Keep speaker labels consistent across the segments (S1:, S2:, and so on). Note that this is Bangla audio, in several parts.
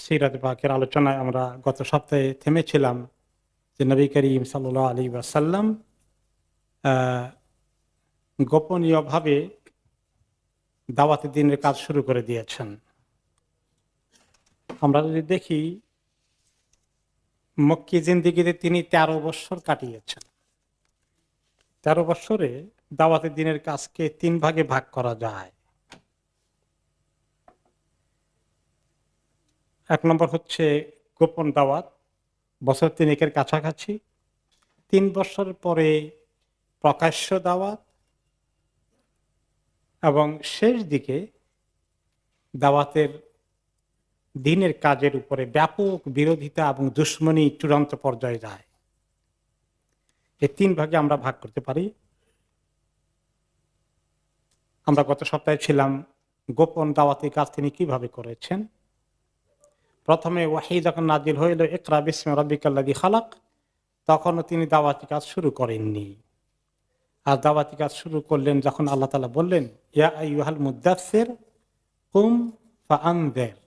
S1: সিরাত পাকের আলোচনায় আমরা গত সপ্তাহে থেমেছিলাম যে নবী করিম সাল্লাল্লাহু আলাইহি ওয়াসাল্লাম গোপনীয়ভাবে দাওয়াতের দিনের কাজ শুরু করে দিয়েছেন। আমরা যদি দেখি মক্কি জিন্দেগিতে তিনি 13 বছর কাটিয়েছেন। 13 বছরে দাওয়াতের দিনের কাজকে 3 ভাগে ভাগ করা যায়। এক নম্বর হচ্ছে গোপন দাওয়াত, বছর 3 কাছাকাছি। 3 বছর পরে প্রকাশ্য দাওয়াত এবং শেষ দিকে দাওয়াতের দিনের কাজের উপরে ব্যাপক বিরোধিতা এবং দুশ্মনী চূড়ান্ত পর্যায়ে যায়। এই 3 ভাগে আমরা ভাগ করতে পারি। আমরা গত সপ্তাহে ছিলাম গোপন দাওয়াতের কাজ তিনি কিভাবে করেছেন। প্রথমে ওয়াহী যখন নাজিল হইল ইকরা বিসমি রাব্বিকাল্লাযী খালাক, তখনও তিনি দাওয়াতি কাজ শুরু করেননি। আর দাওয়াতি কাজ শুরু করলেন যখন আল্লাহ তাআলা বললেন ইয়া আইয়ুহাল মুদ্দাসসির কুম ফাআনযির,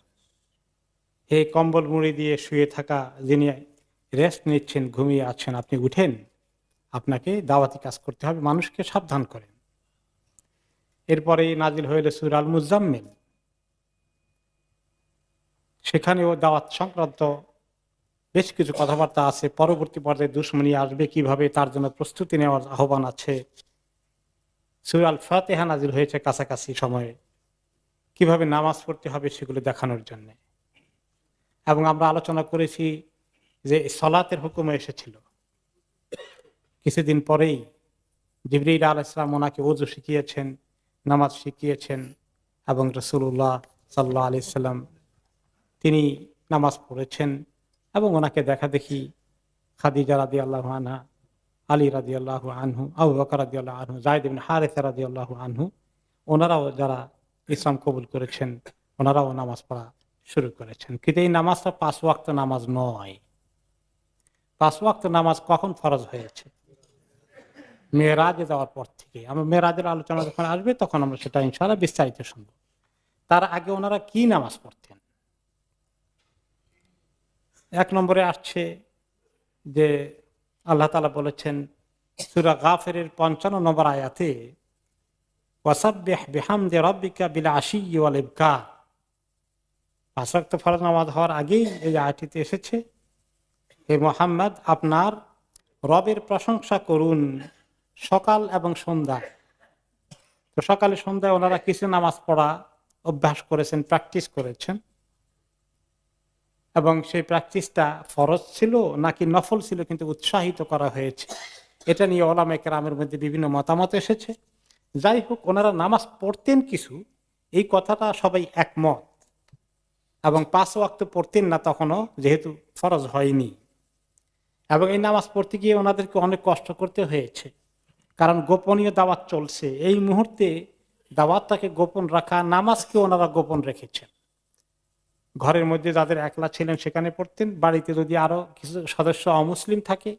S1: হে কম্বল মুড়ি দিয়ে শুয়ে থাকা যিনি রেস্ট নিচ্ছেন, ঘুমিয়ে আছেন, আপনি উঠেন, আপনাকে দাওয়াতি কাজ করতে হবে, মানুষকে সাবধান করেন। এরপরে নাজিল হইল সূরা আল মুজাম্মিল, সেখানেও দাওয়াত সংক্রান্ত বেশ কিছু কথাবার্তা আছে। পরবর্তী পর্যায়ে দুশমনী আসবে কিভাবে তার জন্য প্রস্তুতি নেওয়ার আহ্বান আছে। সূরা আল ফাতিহা নাজিল হয়েছে কাছাকাছি সময়ে, কিভাবে নামাজ পড়তে হবে সেগুলো দেখানোর জন্য। এবং আমরা আলোচনা করেছি যে সলাতের হুকুম এসেছিল কিছুদিন পরেই। জিবরীল আলাইহিস সালাম ওনাকে ওযু শিখিয়েছেন, নামাজ শিখিয়েছেন এবং রাসূলুল্লাহ সাল্লাল্লাহু আলাইহি সাল্লাম তিনি নামাজ পড়েছেন এবং ওনাকে দেখা দেখি খাদিজা রাদিয়াল্লাহু আনহা, আলী রাদিয়াল্লাহু আনহু, আবু বকর রাদিয়াল্লাহু আনহু, যায়েদ ইবনে হারেসা রাদিয়াল্লাহু আনহু, ওনারাও যারা ইসলাম কবুল করেছেন ওনারাও নামাজ পড়া শুরু করেছেন। কিন্তু এই নামাজটা 5 ওয়াক্ত নামাজ নয়। 5 ওয়াক্ত নামাজ কখন ফরজ হয়েছে? মেরাজে যাওয়ার পর থেকে। আমরা মেরাজের আলোচনা যখন আসবে তখন আমরা সেটা ইনশাআল্লাহ বিস্তারিত শুনব। তার আগে ওনারা কি নামাজ পড়তেন? এক নম্বরে আসছে যে আল্লাহ তাআলা বলেছেন সূরা গাফিরের 55 নম্বর আয়াতে ওয়াসাব্বিহ বিহামদি রাব্বিকা বিল আশিয়্যি ওয়াল ইবকার। 5 ওয়াক্ত ফরজ নামাজ হওয়ার আগেই এই আয়াতটিতে এসেছে, হে মুহাম্মদ আপনার রবের প্রশংসা করুন সকাল এবং সন্ধ্যা। তো সকালে সন্ধ্যায় ওনারা কিছু নামাজ পড়া অভ্যাস করেছেন, প্র্যাকটিস করেছেন এবং সেই প্র্যাকটিসটা ফরজ ছিল নাকি নফল ছিল কিন্তু উৎসাহিত করা হয়েছে। এটা নিয়ে উলামায়ে কেরামের মধ্যে বিভিন্ন মতামত এসেছে। যাই হোক, ওনারা নামাজ পড়তেন কিছু, এই কথাটা সবাই একমত। এবং 5 ওয়াক্ত পড়তেন না তখনও, যেহেতু ফরজ হয়নি। এবং এই নামাজ পড়তে গিয়ে ওনাদেরকে অনেক কষ্ট করতে হয়েছে, কারণ গোপনীয় দাওয়াত চলছে। এই মুহূর্তে দাওয়াতটাকে গোপন রাখা, নামাজকে ওনারা গোপন রেখেছেন। ঘরের মধ্যে যাদের একলা ছিলেন সেখানে পড়তেন, বাড়িতে যদি আরো কিছু সদস্য অমুসলিম থাকে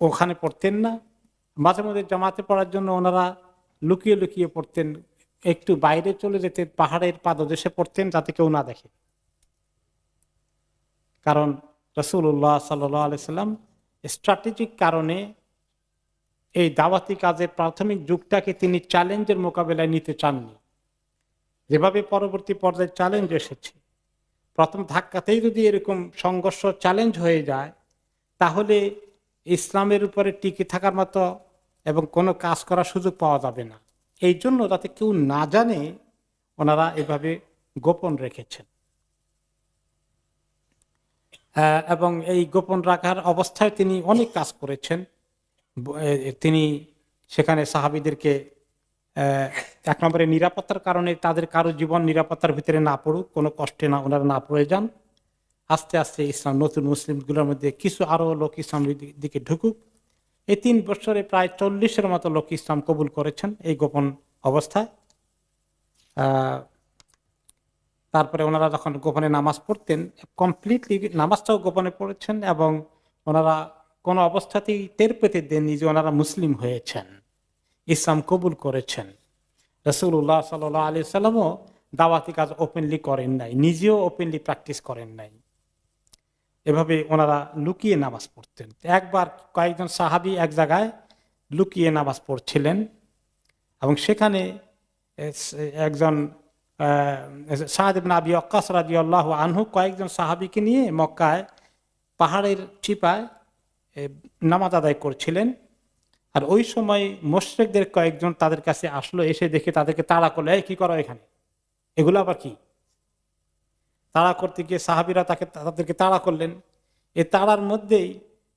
S1: ওখানে পড়তেন না। মাঝে মধ্যে জামাতে পড়ার জন্য ওনারা লুকিয়ে লুকিয়ে পড়তেন, একটু বাইরে চলে যেতেন, পাহাড়ের পাদদেশে পড়তেন যাতে কেউ না দেখে। কারণ রাসূলুল্লাহ সাল্লাল্লাহু আলাইহি সাল্লাম স্ট্র্যাটেজিক কারণে এই দাওয়াতি কাজের প্রাথমিক যুগটাকে তিনি চ্যালেঞ্জের মোকাবেলায় নিতে চাননি। যেভাবে পরবর্তী পর্যায়ে চ্যালেঞ্জ এসেছে, প্রথম ধাক্কাতেই যদি এরকম সংঘর্ষ চ্যালেঞ্জ হয়ে যায় তাহলে ইসলামের উপরে টিকে থাকার মতো এবং কোনো কাজ করার সুযোগ পাওয়া যাবে না। এই জন্য যাতে কেউ না জানে ওনারা এভাবে গোপন রেখেছেন। এবং এই গোপন রাখার অবস্থায় তিনি অনেক কাজ করেছেন। তিনি সেখানে সাহাবীদেরকে এক নম্বরে নিরাপত্তার কারণে তাদের কারো জীবন নিরাপত্তার ভিতরে না পড়ুক, কোনো কষ্টে না ওনারা না পড়ে যান। আস্তে আস্তে ইসলাম নতুন মুসলিমগুলোর মধ্যে কিছু আরো লোক ইসলামের দিকে ঢুকুক। এই 3 বছরে প্রায় 40-এর মতো লোক ইসলাম কবুল করেছেন এই গোপন অবস্থায়। তারপরে ওনারা যখন গোপনে নামাজ পড়তেন, কমপ্লিটলি নামাজটাও গোপনে পড়েছেন এবং ওনারা কোনো অবস্থাতেই টের পেতে দেননি যে ওনারা মুসলিম হয়েছেন, ইসলাম কবুল করেছেন। রাসূলুল্লাহ সাল্লাল্লাহু আলাইহি সাল্লামও দাওয়াতি কাজ ওপেনলি করেন নাই, নিজেও ওপেনলি প্র্যাকটিস করেন নাই। এভাবে ওনারা লুকিয়ে নামাজ পড়তেন। একবার কয়েকজন সাহাবী এক জায়গায় লুকিয়ে নামাজ পড়ছিলেন এবং সেখানে একজন সাদ ইবনে আবি ওয়াক্কাস রাদিয়াল্লাহু আনহু কয়েকজন সাহাবীকে নিয়ে মক্কায় পাহাড়ের চিপায় নামাজ আদায় করছিলেন। আর ওই সময় মুশরিকদের কয়েকজন তাদের কাছে আসলো, এসে দেখে তাদেরকে তাড়া করলো, এই কি করো এখানে, এগুলো আবার কি? তাড়া করতে গিয়ে সাহাবীরা তাদেরকে তাড়া করলেন। এই তাড়ার মধ্যেই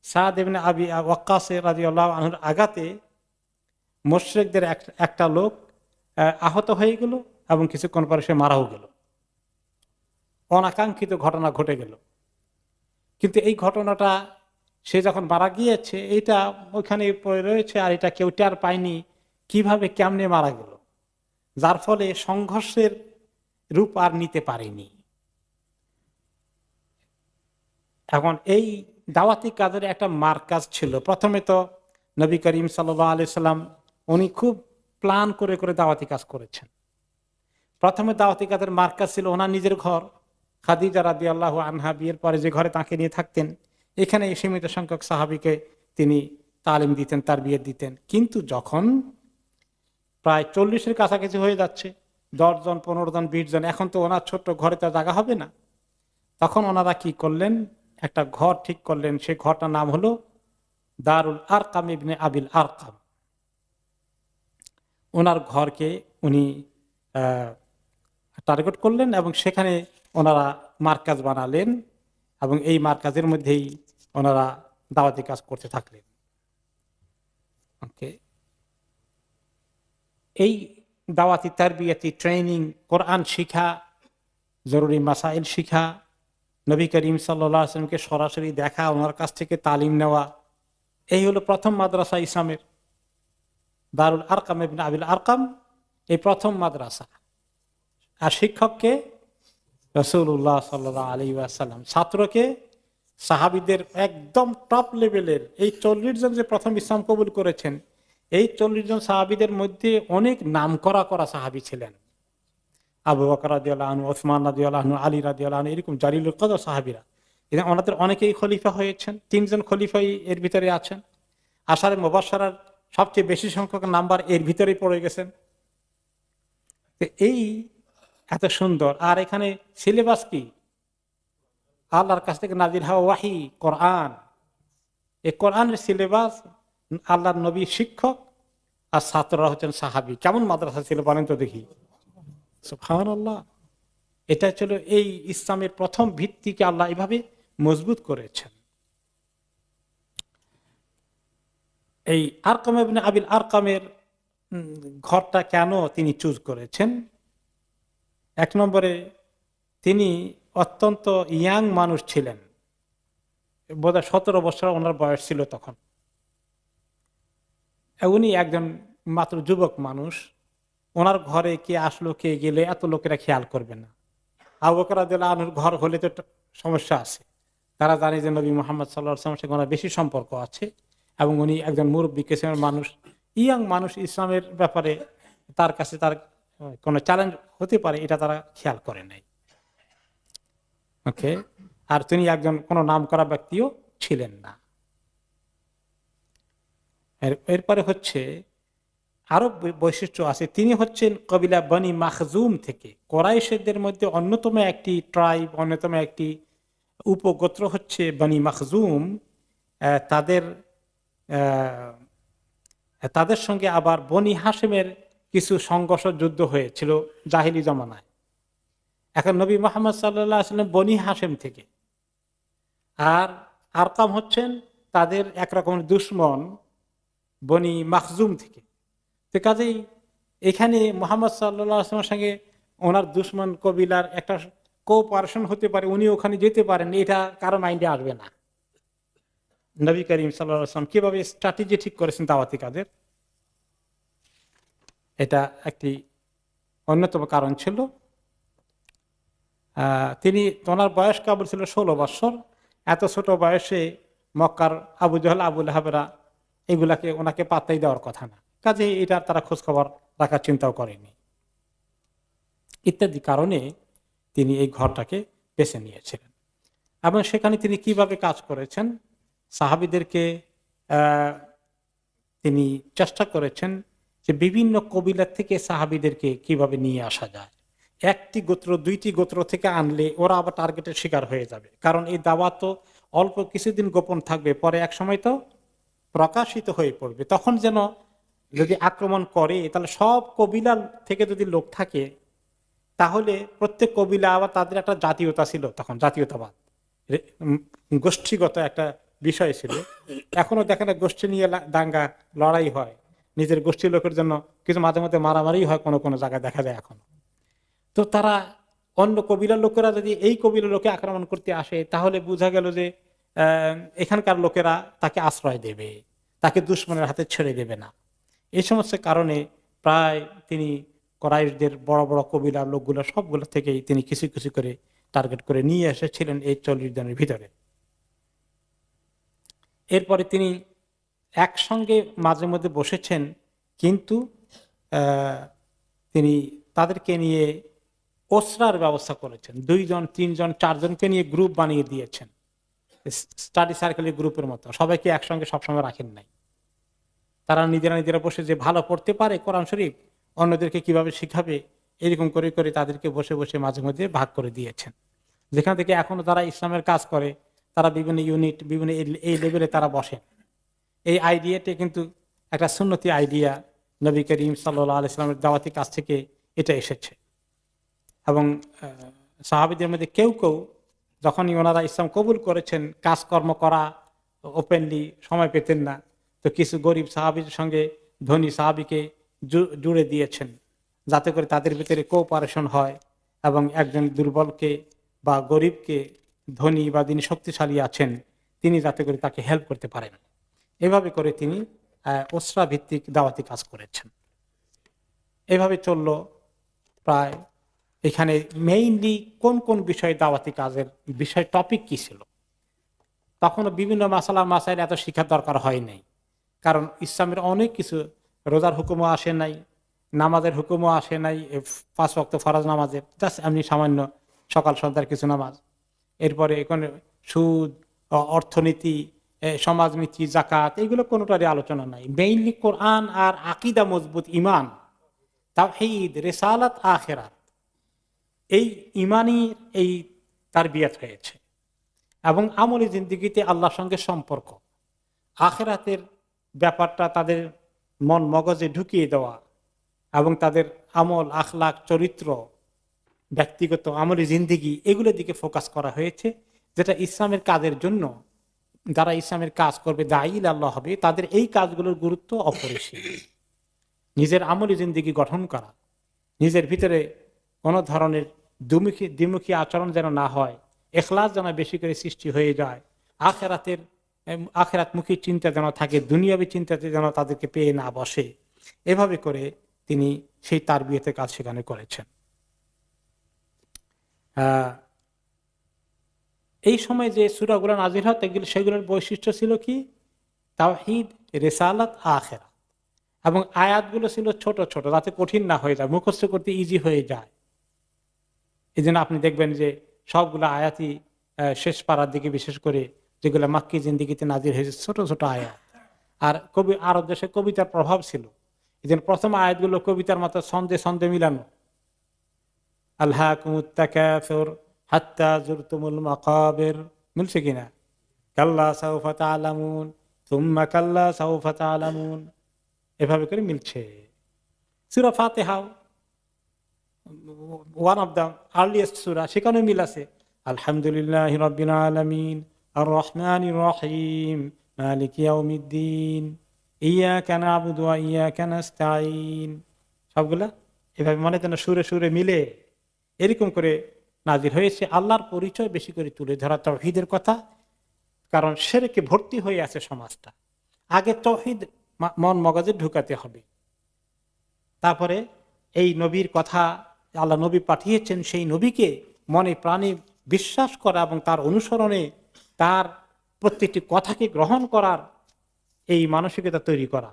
S1: সাদ ইবনে আবি ওয়াক্কাস রাদিয়াল্লাহু আনহুর আঘাতে মুশরিকদের একটা লোক আহত হয়ে গেল এবং কিছুক্ষণ পরে সে মারাও গেল। অনাকাঙ্ক্ষিত ঘটনা ঘটে গেল। কিন্তু এই ঘটনাটা সে যখন মারা গিয়েছে, এইটা ওইখানে পড়ে রয়েছে আর এটা কেউ টের পায়নি কিভাবে কেমনে মারা গেল, যার ফলে সংঘর্ষের রূপ আর নিতে পারেনি। এখন এই দাওয়াতি কাজের একটা মারকাজ ছিল। প্রথমে তো নবী করিম সাল্লাল্লাহু আলাইহি সাল্লাম উনি খুব প্ল্যান করে করে দাওয়াতি কাজ করেছেন। প্রথমে দাওয়াতি কাজের মারকাজ ছিল ওনার নিজের ঘর, খাদিজা রাদিয়াল্লাহু আনহা বিয়ের পরে যে ঘরে তাকে নিয়ে থাকতেন, এখানে সীমিত সংখ্যক সাহাবীকে তিনি তালিম দিতেন, তারবিয়ত দিতেন। কিন্তু যখন প্রায় 40-এর কাছাকাছি হয়ে যাচ্ছে, 10 জন 15 জন 20 জন, এখন তো ওনার ছোট্ট ঘরে তো জায়গা হবে না, তখন ওনারা কি করলেন, একটা ঘর ঠিক করলেন। সেই ঘরটার নাম হলো দারুল আরকাম ইবনে আবিল আরকাম। ওনার ঘরকে উনি টার্গেট করলেন এবং সেখানে ওনারা মার্কাজ বানালেন এবং এই মার্কাজের মধ্যেই ওনারা দাওয়াতি কাজ করতে থাকলেন। ওকে, এই দাওয়াতি তারবিয়াতি ট্রেনিং, কোরআন শিখা, জরুরি মাসাইল শিখা, নবী করিম সাল্লাল্লাহু আলাইহি ওয়াসাল্লামকে সরাসরি দেখা, ওনার কাছ থেকে তালিম নেওয়া, এই হলো প্রথম মাদ্রাসা ইসলামের। দারুল আরকাম ইবনে আবিল আরকাম এই প্রথম মাদ্রাসা। আর শিক্ষককে রাসূলুল্লাহ সাল্লাল্লাহু আলাইহি ওয়াসাল্লাম, ছাত্রকে সাহাবীদের একদম টপ লেভেলের এই 40 জন যে প্রথম ইসলাম কবুল করেছেন, এই 40 জন সাহাবীদের মধ্যে অনেক নামকরা করা সাহাবী ছিলেন। আবু বকর রাদিয়াল্লাহু আনহু, ওসমান রাদিয়াল্লাহু আনহু, আলী রাদিয়াল্লাহু আনহু, এরকম জালিলুল কদর সাহাবীরা। এরা ওনাদের অনেকেই খলিফা হয়েছেন। 3 জন খলিফাই এর ভিতরে আছেন। আশারে মুবাশশারার সবচেয়ে বেশি সংখ্যক নাম্বার এর ভিতরেই পড়ে গেছেন। এই এত সুন্দর। আর এখানে সিলেবাস কি? আল্লাহর কাছ থেকে নাজিল হওয়া ওয়াহি, কোরআন। এই কোরআনের সিলেবাস, আল্লাহর নবী শিক্ষক আর ছাত্ররা হচ্ছেন সাহাবী। কেমন মাদ্রাসা ছিল বলেন তো দেখি। সুবহানাল্লাহ। এটা ছিল এই ইসলামের প্রথম ভিত্তিকে আল্লাহ এভাবে মজবুত করেছেন। এই আরকাম ইবনে আবিল আরকামের ঘরটা কেন তিনি চুজ করেছেন? এক নম্বরে তিনি অত্যন্ত ইয়াং মানুষ ছিলেন, বোধহয় 17 বছর ওনার বয়স ছিল তখন। উনি একজন মাত্র যুবক মানুষ। ওনার ঘরে কে আসলো কে গেলে এত লোকেরা খেয়াল করবে না। আবু বকর রাদিয়াল্লাহু আনহুর ঘর হলে তো সমস্যা আছে। তারা জানে যে নবী মুহাম্মদ সাল্লাল্লাহু আলাইহি ওয়াসাল্লামের সঙ্গে ওনার বেশি সম্পর্ক আছে এবং উনি একজন মুরব্বী কিসিমের মানুষ, ইয়াং মানুষ, ইসলামের ব্যাপারে তার কাছে তার কোনো চ্যালেঞ্জ হতে পারে এটা তারা খেয়াল করে নাই। ওকে, আর তিনি একজন কোনো নামকরা ব্যক্তিও ছিলেন না। এরপরে হচ্ছে আরো বৈশিষ্ট্য আছে। তিনি হচ্ছেন কবিলা বনি মাখজুম থেকে। কোরাইশদের মধ্যে অন্যতম একটি ট্রাইব, অন্যতম একটি উপগোত্র হচ্ছে বনি মাখজুম। তাদের সঙ্গে আবার বনি হাশেমের কিছু সংঘর্ষ যুদ্ধ হয়েছিল জাহিলি জমানায়। এখন নবী মুহাম্মদ সাল্লাল্লাহু আলাইহি ওয়াসাল্লাম বনি হাশেম থেকে, আর আরকাম হচ্ছেন তাদের একরকমের দুশমন বনি মাখজুম থেকে। তো কাজেই এখানে মুহাম্মদ সাল্লাল্লাহু আলাইহি ওয়াসাল্লামের সঙ্গে ওনার দুশমন কবিলার একটা কোঅপারেশন হতে পারে, উনি ওখানে যেতে পারেন, এটা কারো মাইন্ডে আসবে না। নবী করিম সাল্লাল্লাহু আলাইহি ওয়াসাল্লাম কিভাবে স্ট্র্যাটেজি ঠিক করেছেন দাওয়াতি কাজের, এটা একটি অন্যতম কারণ ছিল। তিনি, ওনার বয়স কেবল ছিল 16 বছর। এত ছোট বয়সে মক্কার আবু জাহল, আবু লাহাবরা এগুলাকে ওনাকে পাত্তাই দেওয়ার কথা না। কাজে এটা তারা খোঁজ খবর রাখার চিন্তাও করেনি। ইত্যাদি কারণে তিনি এই ঘরটাকে বেছে নিয়েছিলেন। এবং সেখানে তিনি কিভাবে কাজ করেছেন, সাহাবীদেরকে তিনি চেষ্টা করেছেন যে বিভিন্ন কবিলা থেকে সাহাবীদেরকে কিভাবে নিয়ে আসা যায়। একটি গোত্র দুইটি গোত্র থেকে আনলে ওরা আবার টার্গেটের শিকার হয়ে যাবে, কারণ এই দাওয়াত তো অল্প কিছুদিন গোপন থাকবে, পরে এক সময় তো প্রকাশিত হয়ে পড়বে। তখন যেন যদি আক্রমণ করে তাহলে সব কবিলা থেকে যদি লোক থাকে, তাহলে প্রত্যেক কবিলা আবার তাদের একটা জাতীয়তা ছিল, তখন জাতীয়তাবাদ গোষ্ঠীগত একটা বিষয় ছিল। এখনো দেখেন না গোষ্ঠী নিয়ে দাঙ্গা লড়াই হয়, নিজের গোষ্ঠীর লোকের জন্য কিছু মাঝে মধ্যে মারামারি হয়, কোনো কোনো জায়গায় দেখা যায় এখনো। তো তারা অন্য কবিলার লোকেরা যদি এই কবিলার লোকে আক্রমণ করতে আসে, তাহলে বোঝা গেল যে এখানকার লোকেরা তাকে আশ্রয় দেবে, তাকে দুশমনের হাতে ছেড়ে দেবে না। এই সমস্ত কারণে প্রায় তিনি কুরাইশদের বড় বড় কবিলার লোকগুলো সবগুলো থেকেই তিনি কিছু কিছু করে টার্গেট করে নিয়ে এসেছিলেন এই 40 জনের ভিতরে। এরপরে তিনি একসঙ্গে মাঝে মধ্যে বসেছেন, কিন্তু তিনি তাদেরকে নিয়ে ওসরার ব্যবস্থা করেছেন। 2 জন 3 জন 4 জনকে নিয়ে গ্রুপ বানিয়ে দিয়েছেন, স্টাডি সার্কেলের গ্রুপের মতো। সবাইকে একসঙ্গে সবসময় রাখেন নাই। তারা নিজেরা বসে যে ভালো পড়তে পারে কোরআন শরীফ, অন্যদেরকে কিভাবে শিখাবে, এরকম করে করে তাদেরকে বসে বসে মাঝে মধ্যে ভাগ করে দিয়েছেন। যেখান থেকে এখনো তারা ইসলামের কাজ করে, তারা বিভিন্ন ইউনিট বিভিন্ন এই লেভেলে তারা বসেন। এই আইডিয়াটি কিন্তু একটা সুন্নতি আইডিয়া, নবী করিম সাল্লাল্লাহু আলাইহি ওয়াসাল্লামের দাওয়াতি কাজ থেকে এটা এসেছে। এবং সাহাবীদের মধ্যে কেউ কেউ যখনই ওনারা ইসলাম কবুল করেছেন, কাজকর্ম করা ওপেনলি সময় পেতেন না, তো কিছু গরিব সাহাবীর সঙ্গে ধনী সাহাবীকে জুড়ে দিয়েছেন, যাতে করে তাদের ভিতরে কোঅপারেশন হয় এবং একজন দুর্বলকে বা গরিবকে ধনী বা যিনি শক্তিশালী আছেন তিনি যাতে করে তাকে হেল্প করতে পারেন। এভাবে করে তিনি ওসরা ভিত্তিক দাওয়াতি কাজ করেছেন। এভাবে চলল প্রায়। এখানে মেইনলি কোন কোন বিষয়ে দাওয়াতি কাজের বিষয় টপিক কি ছিল, তখনও বিভিন্ন মাসাইল এত শিখার দরকার হয় নাই, কারণ ইসলামের অনেক কিছু, রোজার হুকুমও আসে নাই, নামাজের হুকুমও আসে নাই, 5 ওয়াক্ত ফরজ নামাজের, জাস্ট এমনি সামান্য সকাল সন্ধ্যার কিছু নামাজ। এরপরে এখানে সুদ, অর্থনীতি, সমাজনীতি, জাকাত, এইগুলো কোনোটারই আলোচনা নাই। মেইনলি কোরআন আর আকীদা মজবুত, ঈমান, তাওহীদ, রিসালাত, আখিরাত, এই ঈমানি এই তারবিয়াত হয়েছে। এবং আমলি জিন্দেগিতে আল্লাহর সঙ্গে সম্পর্ক, আখিরাতের ব্যাপারটা তাদের মন মগজে ঢুকিয়ে দেওয়া এবং তাদের আমল, আখলাক, চরিত্র, ব্যক্তিগত আমলি জিন্দেগি, এগুলোর দিকে ফোকাস করা হয়েছে, যেটা ইসলামের কাজের জন্য যারা ইসলামের কাজ করবে, দায়ী আল্লাহ হবে, তাদের এই কাজগুলোর গুরুত্ব অপরিসীম। নিজের আমলি জিন্দেগি গঠন করা, নিজের ভিতরে কোনো ধরনের দ্বিমুখী আচরণ যেন না হয়, ইখলাস যেন বেশি করে সৃষ্টি হয়ে যায়, আখিরাতমুখী চিন্তা যেন থাকে, দুনিয়াবী চিন্তাতে যেন তাদেরকে পেয়ে না বসে, এভাবে করে তিনি সেই তারবিয়তের কাজ সেখানে করেছেন। এই সময় যে সূরাগুলো নাযিল হয় সেগুলোর বৈশিষ্ট্য ছিল কি? তাওহীদ, রিসালাত, আখিরাত। এবং আয়াতগুলো ছিল ছোট ছোট, যাতে কঠিন না হয়ে যায়, মুখস্থ করতে ইজি হয়ে যায়। এই জন্য আপনি দেখবেন যে সবগুলো আয়াতই শেষ পাড়ার দিকে, বিশেষ করে যেগুলো মাক্কি জিন্দেগিতে নাযিল হয়েছে, ছোট ছোট আয়াত। আর আরব দেশে কবিতার প্রভাব ছিল, এই জন্য প্রথম আয়াতগুলো কবিতার মতো ছন্দে ছন্দে মিলানো। আলহাকুমুত তাকাসুর হাত্তা যুরতুমুল মাকাবির, মিলছে কিনা? কাল্লা সাউফা তা'লামুন সুম্মা কাল্লা সাউফা তা'লামুন, এভাবে করে মিলছে। সূরা ফাতিহা, ওয়ান অফ দ্য আর্লিয়েস্ট সূরা, সেখানে মিল আছে। আলহামদুলিল্লাহি রাব্বিল আলামিন আর রহমানির রহিম মালিকি ইয়াউমিদ্দিন ইয়াকা না'বুদু ওয়া ইয়াকা নাস্তাঈন, সবগুলা এভাবে মানে যেন সুরে সুরে মিলে এরকম করে নাজিল হয়েছে। আল্লাহর পরিচয় বেশি করে তুলে ধরা, তাওহীদের কথা, কারণ শিরকে ভর্তি হয়ে আছে সমাজটা। আগে তাওহীদ মন মগজে ঢুকাতে হবে, তারপরে এই নবীর কথা, আল্লাহ নবী পাঠিয়েছেন, সেই নবীকে মনে প্রাণে বিশ্বাস করা এবং তার অনুসরণে তার প্রত্যেকটি কথাকে গ্রহণ করার এই মানসিকতা তৈরি করা,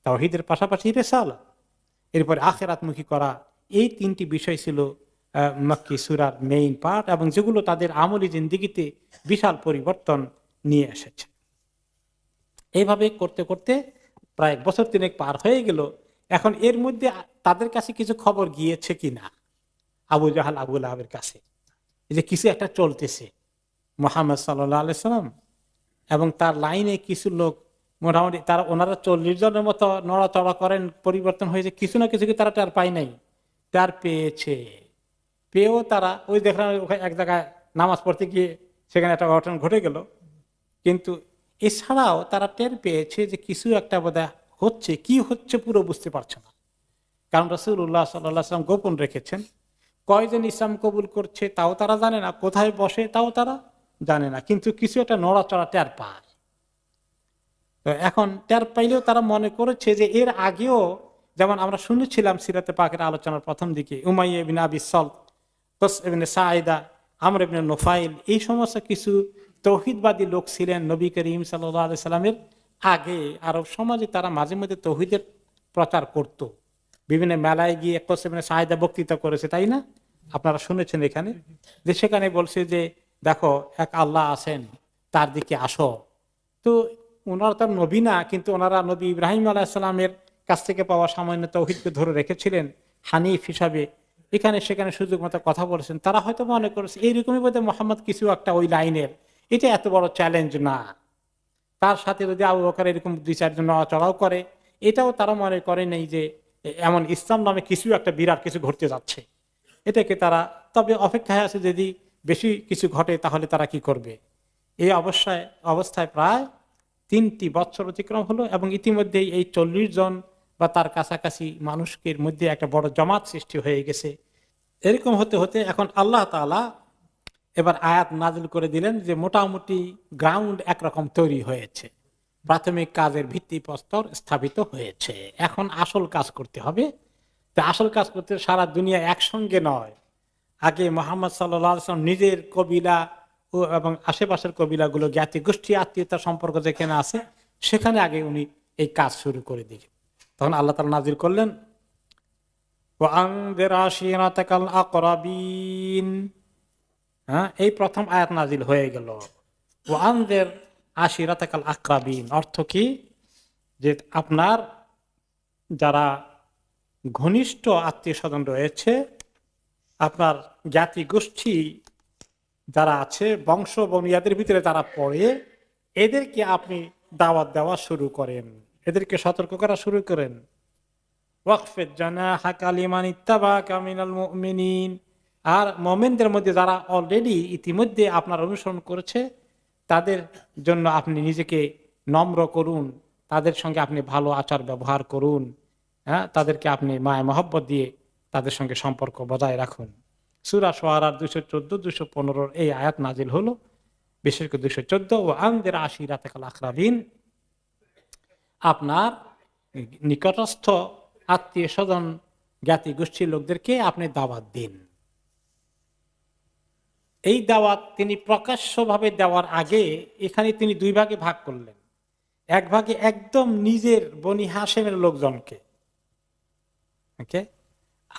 S1: তাওহীদের পাশাপাশি রিসালাত, এরপরে আখিরাতমুখী করা, এই তিনটি বিষয় ছিল মক্কি সূরার মেইন পার্ট, এবং যেগুলো তাদের আমলি জিন্দেগিতে বিশাল পরিবর্তন নিয়ে এসেছে। এইভাবে করতে করতে প্রায় বছর তিনেক পার হয়ে গেল। এখন এর মধ্যে তাদের কাছে কিছু খবর গিয়েছে কিনা আবু জাহাল আবু লাহাবের কাছে, যে কিছু একটা চলতেছে মুহাম্মদ সাল্লাল্লাহু আলাইহি সাল্লাম এবং তার লাইনে কিছু লোক মোটামুটি তারা ওনারা 40 জনের মতো নড়াচড়া করেন, পরিবর্তন হয়েছে, কিছু না কিছু কি তারা টের পায় নাই, টের পেয়েছে। পেয়েও তারা ওই দেখলাম এক জায়গায় নামাজ পড়তে গিয়ে সেখানে একটা ঘটনা ঘটে গেল, কিন্তু এছাড়াও তারা টের পেয়েছে যে কিছু একটা বোধহয় হচ্ছে, কি হচ্ছে পুরো বুঝতে পারছে না। কারণ রাসূলুল্লাহ সাল্লাল্লাহু আলাইহি ওয়াসাল্লাম গোপন রেখেছেন, কয়জন ইসলাম কবুল করছে তাও তারা জানে না, কোথায় বসে তাও তারা জানে না, কিন্তু কিছু একটা নড়াচড়া টের পায়। তো এখন টের পাইলেও তারা মনে করেছে যে এর আগেও যেমন আমরা শুনেছিলাম সিরাতে পাকের আলোচনার প্রথম দিকে, উমাইয়া ইবনে আবি সালত, কস ইবনে সাঈদা, আমর ইবনে নুফাইল, এই সমস্ত কিছু তৌহিদবাদী লোক ছিলেন নবী করিম সাল্লাল্লাহু আলাইহি সাল্লামের আগে আরব সমাজে। তারা মাঝে মধ্যে তৌহিদের প্রচার করত, বিভিন্ন মেলায় গিয়ে কস ইবনে সাঈদা বক্তৃতা করেছে, তাই না? আপনারা শুনেছেন এখানে, যে সেখানে বলছে যে দেখো এক আল্লাহ আছেন, তার দিকে আসো। তো ওনারা তার নবী না, কিন্তু ওনারা নবী ইব্রাহিম আলাইহিস সালামের কাছ থেকে পাওয়া সামান্য তৌহিদকে ধরে রেখেছিলেন হানিফ হিসাবে, এখানে সেখানে সুযোগ মতো কথা বলেছেন। তারা হয়তো মনে করেছে এইরকমই বোধহয় মোহাম্মদ কিছু একটা ওই লাইনের, এটা এত বড় চ্যালেঞ্জ না। তার সাথে যদি আবু বকর এরকম 2-4 জন নড়াচড়াও করে, এটাও তারা মনে করে নেই যে এমন ইসলাম নামে কিছু একটা বিরাট কিছু ঘটতে যাচ্ছে। এটাকে তারা তবে অপেক্ষায় আছে, যদি বেশি কিছু ঘটে তাহলে তারা কি করবে। এই অবস্থায় প্রায় 3টি বছর অতিক্রম হলো, এবং ইতিমধ্যেই এই 40 জন বা তার কাছাকাছি মানুষের মধ্যে একটা বড় জামাত সৃষ্টি হয়ে গেছে। এরকম হতে হতে এখন আল্লাহ তাআলা এবার আয়াত নাজিল করে দিলেন যে মোটামুটি গ্রাউন্ড একরকম তৈরি হয়েছে, প্রাথমিক কাজের ভিত্তিপ্রস্তর স্থাপিত হয়েছে, এখন আসল কাজ করতে হবে। তো আসল কাজ করতে সারা দুনিয়া একসঙ্গে নয়, আগে মুহাম্মদ সাল্লাল্লাহু আলাইহি ওয়াসাল্লাম নিজের কবিলা ও এবং আশেপাশের কবিলাগুলো, জ্ঞাতি গোষ্ঠী আত্মীয়তা সম্পর্ক যেখানে আছে সেখানে আগে উনি এই কাজ শুরু করে দিলেন। তখন আল্লাহ তাআলা নাজিল করলেন ওয়ানযির আশীরাতাকাল আকরাবিন। এই প্রথম আয়াত নাজিল হয়ে গেল, ওয়ানযির আশীরাতাকাল আকরাবিন। অর্থ কি? যে আপনার যারা ঘনিষ্ঠ আত্মীয় স্বজন রয়েছে, আপনার জ্ঞাতি গোষ্ঠী যারা আছে, বংশ বনিয়াদের ভিতরে যারা পড়ে, এদেরকে আপনি দাওয়াত দেওয়া শুরু করেন, এদেরকে সতর্ক করা শুরু করেন। ওয়াকফিদ জানাহাকা লিমান ইত্তাবাকা মিনাল মুমিনিন। আর মুমিনদের মধ্যে যারা অলরেডি ইতিমধ্যে আপনার অনুসরণ করেছে, তাদের জন্য আপনি নিজেকে নম্র করুন, তাদের সঙ্গে আপনি ভালো আচার ব্যবহার করুন, তাদেরকে আপনি মায়া মহব্বত দিয়ে তাদের সঙ্গে সম্পর্ক বজায় রাখুন। সূরা শুআরার 214-215 এই আয়াত নাজিল হলো, বিশেষ করে 214, ও আনযির আশীরাতাকাল আকরাবিন। আপনার নিকটস্থ আত্মীয় স্বজন জ্ঞাতি গোষ্ঠীর লোকদেরকে আপনি দাওয়াত দিন। এই দাওয়াত তিনি প্রকাশ্যভাবে দেওয়ার আগে এখানে তিনি 2 ভাগে ভাগ করলেন। এক ভাগে একদম নিজের বনি হাশেমের লোকজনকে,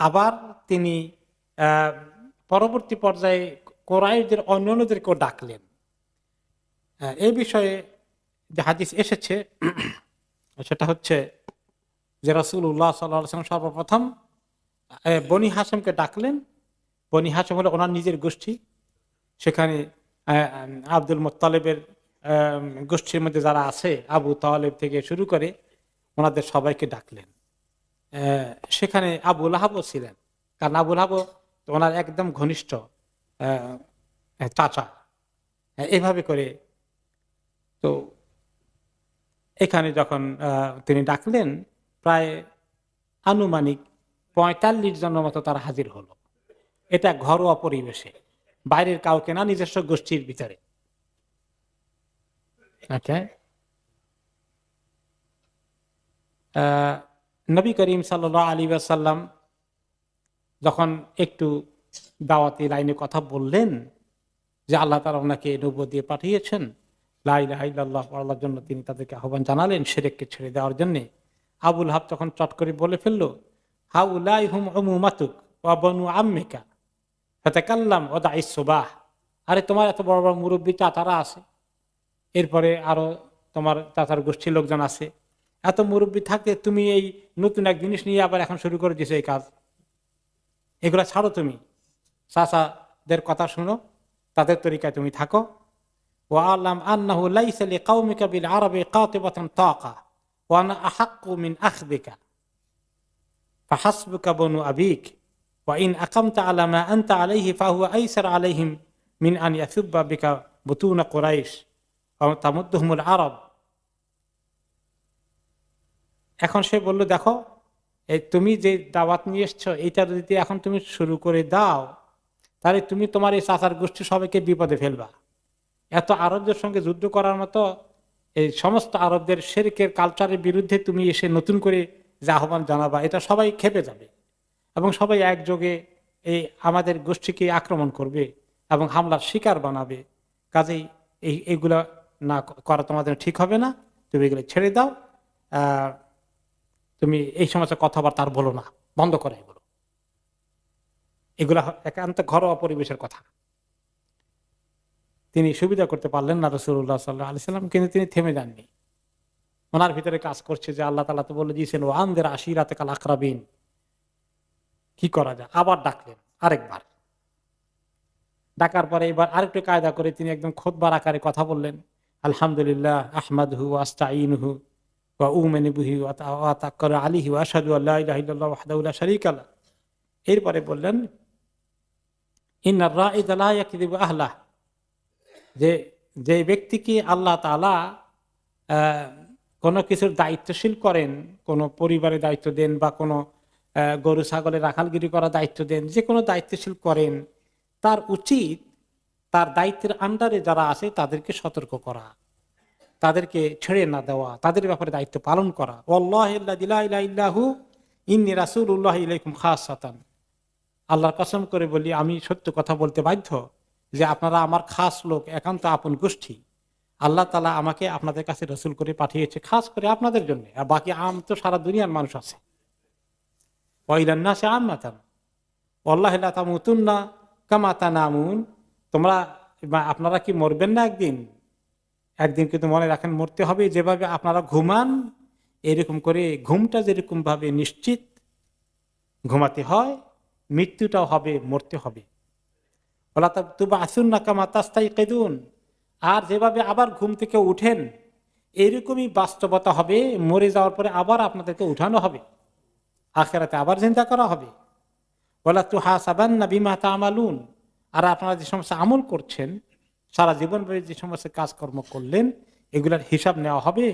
S1: আবার তিনি পরবর্তী পর্যায়ে কুরাইশদের অন্যান্যদেরকেও ডাকলেন। এই বিষয়ে যে হাদিস এসেছে সেটা হচ্ছে যে রাসূলুল্লাহ সাল্লাল্লাহু আলাইহি ওয়াসাল্লাম সর্বপ্রথম বনি হাশেমকে ডাকলেন। বনি হাশেম হলো ওনার নিজের গোষ্ঠী, সেখানে আব্দুল মুত্তালিবের গোষ্ঠীর মধ্যে যারা আছে, আবু তালেব থেকে শুরু করে ওনাদের সবাইকে ডাকলেন। সেখানে আবু লাহাবও ছিলেন, কারণ আবু লাহাব ওনার একদম ঘনিষ্ঠ চাচা। এইভাবে করে তো এখানে যখন তিনি ডাকলেন, প্রায় আনুমানিক 45 জনের মতো তারা হাজির হলো। এটা ঘরোয়া পরিবেশে, বাইরের কাউকে না, নিজস্ব গোষ্ঠীর ভিতরে। নবী করিম সাল্লাল্লাহু আলাইহি ওয়াসাল্লাম যখন একটু দাওয়াতি লাইনে কথা বললেন যে আল্লাহ তাআলা ওনাকে নবুয়ত দিয়ে পাঠিয়েছেন, লা ইলাহা ইল্লাল্লাহ বলার জন্য, তিনি তাদেরকে আহ্বান জানালেন শিরককে ছেড়ে দেওয়ার জন্য। আবু লাহাব তখন চট করে বলে ফেললো, হাউলাই হুম উমুমাতুক ওয়া বনু আম্মিকা ফাতাকাল্লাম ওয়াদাইস সুবাহ। আরে তোমার এত বড় বড় মুরব্বী চাচারা আছে, এরপরে আরো তোমার চাচার গোষ্ঠীর লোকজন আছে, এত মুরব্বী থাকে, তুমি এই নতুন এক জিনিস নিয়ে আবার এখন শুরু করে দিছো এই কাজ। এগুলা ছাড়ো, তুমি চাচাদের কথা শুনো, তাদের তরিকায় তুমি থাকো। ওয়ালাম আন্নাহু লাইসা লিকাউমিকা বিল আরবি কাতিবাতান তাকা ওয়া আনা আহাক্কু মিন আখদিকা ফাহাসবুকা বনু আবিক ওয়া ইন আকামতা আলা মা আনতা আলাইহি ফাহুয়া আইসার আলাইহিম মিন আন ইয়াসুব্বা বিকা বুতুনা কুরাইশ ওয়া তামুদ্দুহুমুল আরব। এখন সে বলল, দেখো এই তুমি যে দাওয়াত নিয়ে এসছো, এইটা যদি এখন তুমি শুরু করে দাও, তাহলে তুমি তোমার এই চাচার গোষ্ঠী সবাইকে বিপদে ফেলবা। এত আরবদের সঙ্গে যুদ্ধ করার মতো এই সমস্ত আরবদের শিরকের কালচারের বিরুদ্ধে তুমি এসে নতুন করে যে আহ্বান জানাবা, এটা সবাই খেপে যাবে এবং সবাই একযোগে এই আমাদের গোষ্ঠীকে আক্রমণ করবে এবং হামলার শিকার বানাবে। কাজেই এইগুলা না করা তোমাদের ঠিক হবে না, তুমি এগুলো ছেড়ে দাও। তুমি এই সমস্ত কথাবার্তা আর বলো না, বন্ধ করো এগুলো। এগুলা একান্ত ঘরোয়া পরিবেশের কথা। তিনি সুবিধা করতে পারলেন না রাসূলুল্লাহ সাল্লাল্লাহু আলাইহি সাল্লাম, কিন্তু তিনি থেমে যাননি। ওনার ভিতরে কাজ করছে যে আল্লাহ তাআলা তো বলে দিয়েছেন ওয়া আনদির আশিরাতাকাল আকরাবিন। কি করা যায়? আবার ডাকলেন আরেকবার। ডাকার পরে এবার আরেকটু কায়দা করে তিনি একদম খুতবার আকারে কথা বললেন। আলহামদুলিল্লাহ আহমাদুহু ওয়া আস্তাঈনুহু ওয়া উমিনু বিহি ওয়া তাওয়াক্কালু আলাইহি ওয়া আশহাদু আল্লা ইলাহা ইল্লাল্লাহু ওয়াহদাহু লা শারীকা লাহু। এরপরে বললেন ইন্নার রাঈদা লা ইয়াকযিবু আহলাহ, যে ব্যক্তিকে আল্লাহ তাআলা কোনো কিছুর দায়িত্বশীল করেন, কোনো পরিবারের দায়িত্ব দেন বা কোনো গরু ছাগলের রাখালগিরি করার দায়িত্ব দেন, যে কোনো দায়িত্বশীল করেন, তার উচিত তার দায়িত্বের আন্ডারে যারা আছে তাদেরকে সতর্ক করা, তাদেরকে ছেড়ে না দেওয়া, তাদের ব্যাপারে দায়িত্ব পালন করা। ওয়াল্লাহি লা ইলাহা ইল্লাহু ইন্নী রাসূলুল্লাহি ইলাইকুম খাসাতান। আল্লাহর কসম করে বলি, আমি সত্য কথা বলতে বাধ্য যে আপনারা আমার খাস লোক, একান্ত আপন গোষ্ঠী। আল্লাহ তাআলা আমাকে আপনাদের কাছে রসুল করে পাঠিয়েছে খাস করে আপনাদের জন্য, আর বাকি আম তো সারা দুনিয়ার মানুষ আছে। ওয়াইলান নাসি আম্মাতান ওয়াল্লাহি লা তামুতুন্না কামা তানামুন। তোমরা আপনারা কি মরবেন না একদিন? একদিন কিন্তু মনে রাখেন মরতে হবে। যেভাবে আপনারা ঘুমান, এরকম করে ঘুমটা যেরকম ভাবে নিশ্চিত ঘুমাতে হয়, মৃত্যুটাও হবে, মরতে হবে। ওয়ালা তুবআসুন্না কামা তাস্তাইকিদুন। আর যেভাবে আবার ঘুম থেকে উঠেন, এরকমই বাস্তবতা হবে, মরে যাওয়ার পরে আবার আপনাদেরকে উঠানো হবে, আখিরাতে আবার জিন্দা করা হবে। ওয়ালা তুহাসাবান্না বিমা তা'মালুন। আর আপনারা যে সমস্ত আমল করছেন, সারা জীবন ধরে যে সমস্ত কাজকর্ম করলেন, এগুলার হিসাব নেওয়া হবে।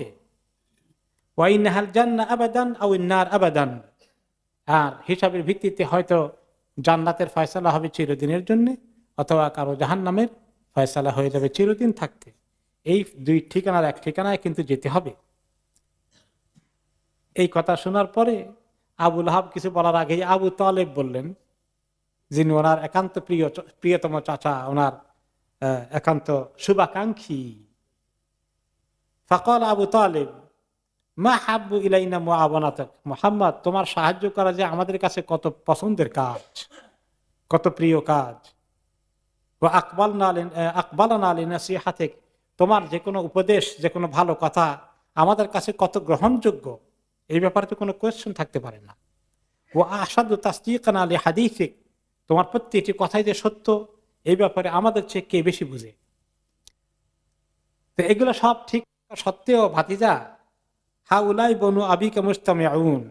S1: ওয়া ইন্নাহাল জান্নাহ আবাদান আও ইন্নার আবাদান। আর হিসাবের ভিত্তিতে হয়তো জান্নাতের ফয়সালা হবে চিরদিনের জন্য, অথবা কারো জাহান্নামের ফয়সালা হয়ে যাবে চিরদিন থাকতে। এই দুই ঠিকানার এক ঠিকানায় কিন্তু যেতে হবে। এই কথা শোনার পরে আবু লাহাব কিছু বলার আগেই আবু তালেব বললেন, যিনি ওনার একান্ত প্রিয়তম চাচা, ওনার একান্ত শুভাকাঙ্ক্ষী। ফাকাল আবু তালেব মা হাব্বু ইলাইনা মুআওয়ানাতাক। মুহাম্মদ, তোমার সাহায্য করা যে আমাদের কাছে কত পছন্দের কাজ, কত প্রিয় কাজ। ওয়া আকবালনা লিনাসিহাতিক। তোমার যে কোনো উপদেশ, যে কোনো ভালো কথা আমাদের কাছে কত গ্রহণযোগ্য, এই ব্যাপারে তো কোনো কোয়েশ্চেন থাকতে পারে না। ওয়া আশাদু তাসদীকানা লিহাদিসিক। তোমার প্রত্যেকটি কথাই যে সত্য, এই ব্যাপারে আমাদের চেয়ে কে বেশি বুঝে। তো এগুলো সব ঠিক সত্ত্বেও ভাতিজা, হাউলাই বনু আবিকা মুস্তামিউন।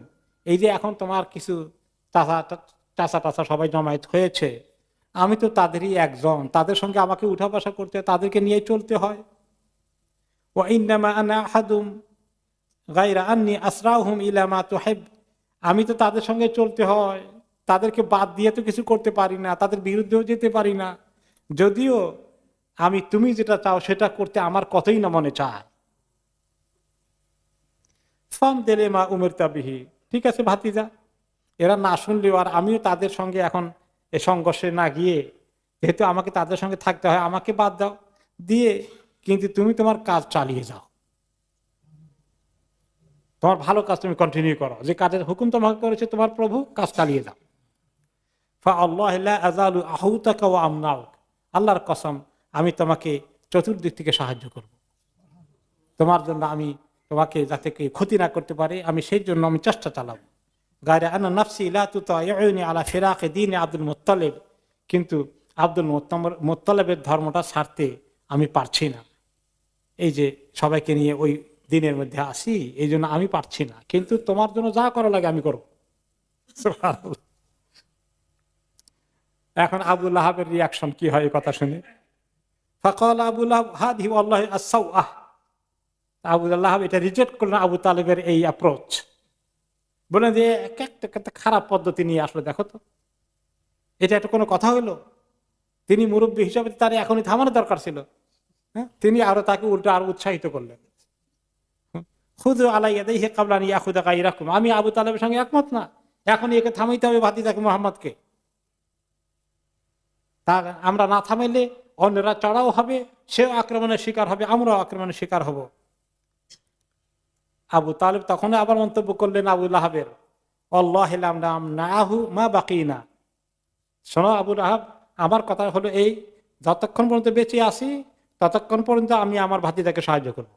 S1: এই যে এখন তোমার কিছু চাচা সবাই জমায়েত হয়েছে, আমি তো তাদেরই একজন, তাদের সঙ্গে আমাকে উঠা বসা করতে, তাদেরকে নিয়ে চলতে হয়। ওয়া ইন্নামা আনা আহাদুম গায়রা আন্নী আসরাহুম ইলা মা তুহিব। আমি তো তাদের সঙ্গে চলতে হয়, তাদেরকে বাদ দিয়ে তো কিছু করতে পারি না, তাদের বিরুদ্ধেও যেতে পারি না। যদিও আমি তুমি যেটা চাও সেটা করতে আমার কতই না মনে চায়। ফাম দেলে মা উমিরতা বিহি। ঠিক আছে ভাতিজা, এরা না শুনলেও আর আমিও তাদের সঙ্গে এখন এই সংঘর্ষে না গিয়ে, যেহেতু আমাকে তাদের সঙ্গে থাকতে হয়, আমাকে বাদ দাও দিয়ে, কিন্তু তুমি তোমার কাজ চালিয়ে যাও। তোমার ভালো কাজ তুমি কন্টিনিউ করো, যে কাজের হুকুম তোমাকে করেছে তোমার প্রভু, কাজ চালিয়ে যাও। আল্লাহর কসম, আমি তোমাকে চতুর্দিক থেকে সাহায্য করব, তোমার জন্য আমি তোমাকে যাতে ক্ষতি না করতে পারে আমি সেই জন্য আমি চেষ্টা চালাবো। গায়রা আনা নাফসি লা তুতাইউনি আলা ফিরাকি দীন আব্দুল মুত্তালিব, কিন্তু আব্দুল মুত্তালিবের ধর্মটা ছাড়তে আমি পারছি না। এই যে সবাইকে নিয়ে ওই দিনের মধ্যে আসি, এই জন্য আমি পারছি না, কিন্তু তোমার জন্য যা করা লাগে আমি করব। এখন আবু লাহাবের রিয়াকশন কি হয় এই কথা শুনে? ফাকাল আবু লাহাব হাদিহি ওয়াল্লাহি আস-সাওআহ, আবু লাহাব এটা রিজেক্ট করলেন আবু তালেবের এই অ্যাপ্রোচ, বলেন যে একটা খারাপ পদ্ধতি নিয়ে আসলে, দেখো তো এটা একটা কোনো কথা হইলো? তিনি মুরব্বী হিসাবে তার এখনই থামানো দরকার ছিল। হ্যাঁ, তিনি আরো তাকে উল্টো আরো উৎসাহিত করলেন। খুদ আলাইয়াদাইহি ক্বাবলা আন ইয়াখুযা গায়রাকুম, আমি আবু তালেবের সঙ্গে একমত না, এখন একে থামাইতে হবে ভাতিজাকে মুহাম্মদকে। তা আমরা না থামাইলে অন্যরা চড়াও হবে, সেও আক্রমণের শিকার হবে, আমরাও আক্রমণের শিকার হব। আবু তালেব তখন আবার মন্তব্য করলেন আবু লাহাবের, আল্লাহি লা নামনাহু মা বাকিনা, শোনো আবু লাহাব, আমার কথা হলো এই, যতক্ষণ পর্যন্ত বেঁচে আছি ততক্ষণ পর্যন্ত আমি আমার ভাতিজাকে সাহায্য করব।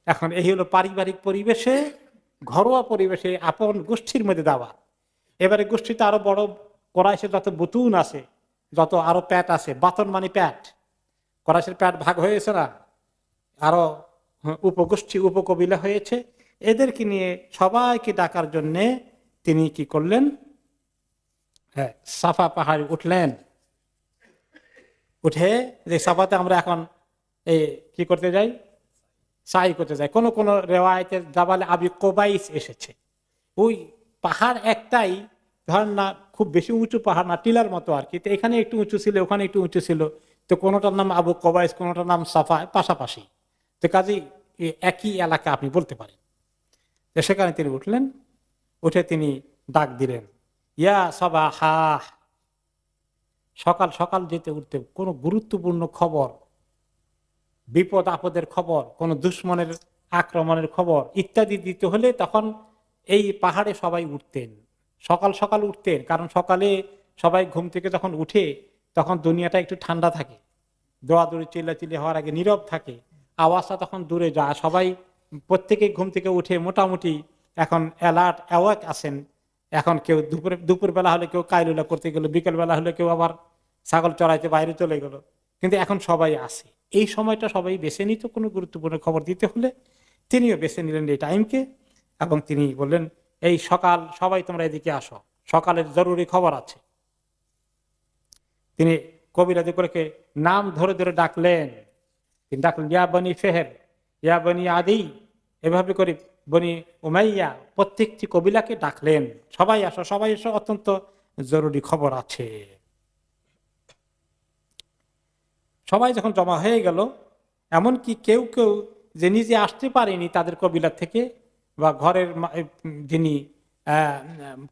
S1: এখন এই হলো পারিবারিক পরিবেশে, ঘরোয়া পরিবেশে, আপন গোষ্ঠীর মধ্যে দাওয়া। এবারে গোষ্ঠীতে আরো বড় কোরাইশের যত বুতুন আছে, যত আরো প্যাট আছে, বাতন মানে প্যাট, কোরাইশের প্যাট ভাগ হয়েছে না, আরো উপগোষ্ঠী উপকবিলা হয়েছে, এদেরকে নিয়ে সবাইকে ডাকার জন্যে তিনি কি করলেন, হ্যাঁ, সাফা পাহাড়ে উঠলেন। উঠে, যে সাফাতে আমরা এখন এই কি করতে যাই, সাই করতে যাই, কোন কোন রেওয়ায়েতের জাবালে আবি কোবাইস এসেছে। ওই পাহাড় একটাই, ধরেন না খুব বেশি উঁচু পাহাড় না, টিলার মতো আর কি, তো এখানে একটু উঁচু ছিল, ওখানে একটু উঁচু ছিল, তো কোনোটার নাম আবু কোবাইস, কোনোটার নাম সাফা, পাশাপাশি, তো কাজেই একই এলাকা আপনি বলতে পারেন। তো সেখানে তিনি উঠলেন, উঠে তিনি ডাক দিলেন, ইয়া সাবাহা, সকাল সকাল যেতে উঠতে কোনো গুরুত্বপূর্ণ খবর, বিপদ আপদের খবর, কোন দুশ্মনের আক্রমণের খবর ইত্যাদি দিতে হলে তখন এই পাহাড়ে সবাই উঠতেন, সকাল সকাল উঠতেন। কারণ সকালে সবাই ঘুম থেকে যখন উঠে তখন দুনিয়াটা একটু ঠান্ডা থাকে, দৌড়াদৌড়ি চিল্লাচিল্লি হওয়ার আগে নীরব থাকে, আওয়াজটা তখন দূরে যায়, সবাই প্রত্যেকে ঘুম থেকে উঠে মোটামুটি এখন অ্যালার্ট অ্যাওয়াক আছেন। এখন কেউ দুপুর বেলা হলে কেউ কাইলুলা করতে গেল, বিকেল বেলা হলে কেউ আবার ছাগল চড়াইতে বাইরে চলে গেল, কিন্তু এখন সবাই আসে। এই সময়টা সবাই বেছে নিত কোনো গুরুত্বপূর্ণ খবর দিতে হলে, তিনিও বেছে নিলেন এই টাইমকে, এবং তিনি বললেন, এই সকাল সবাই তোমরা এদিকে আসো, সকালের জরুরি খবর আছে। তিনি কবিরাজি করে নাম ধরে ধরে ডাকলেন, তিনি ডাকলেন ইয়া বনি ফেহের, ইয়া বনি আদি, এভাবে করে বনি উমাইয়া, প্রত্যেকটি কবিলাকে ডাকলেন, সবাই আসো সবাই এসো, অত্যন্ত জরুরি খবর আছে। সবাই যখন জমা হয়ে গেল, এমনকি কেউ কেউ যে নিজে আসতে পারেনি তাদের কবিলার থেকে, বা ঘরের যিনি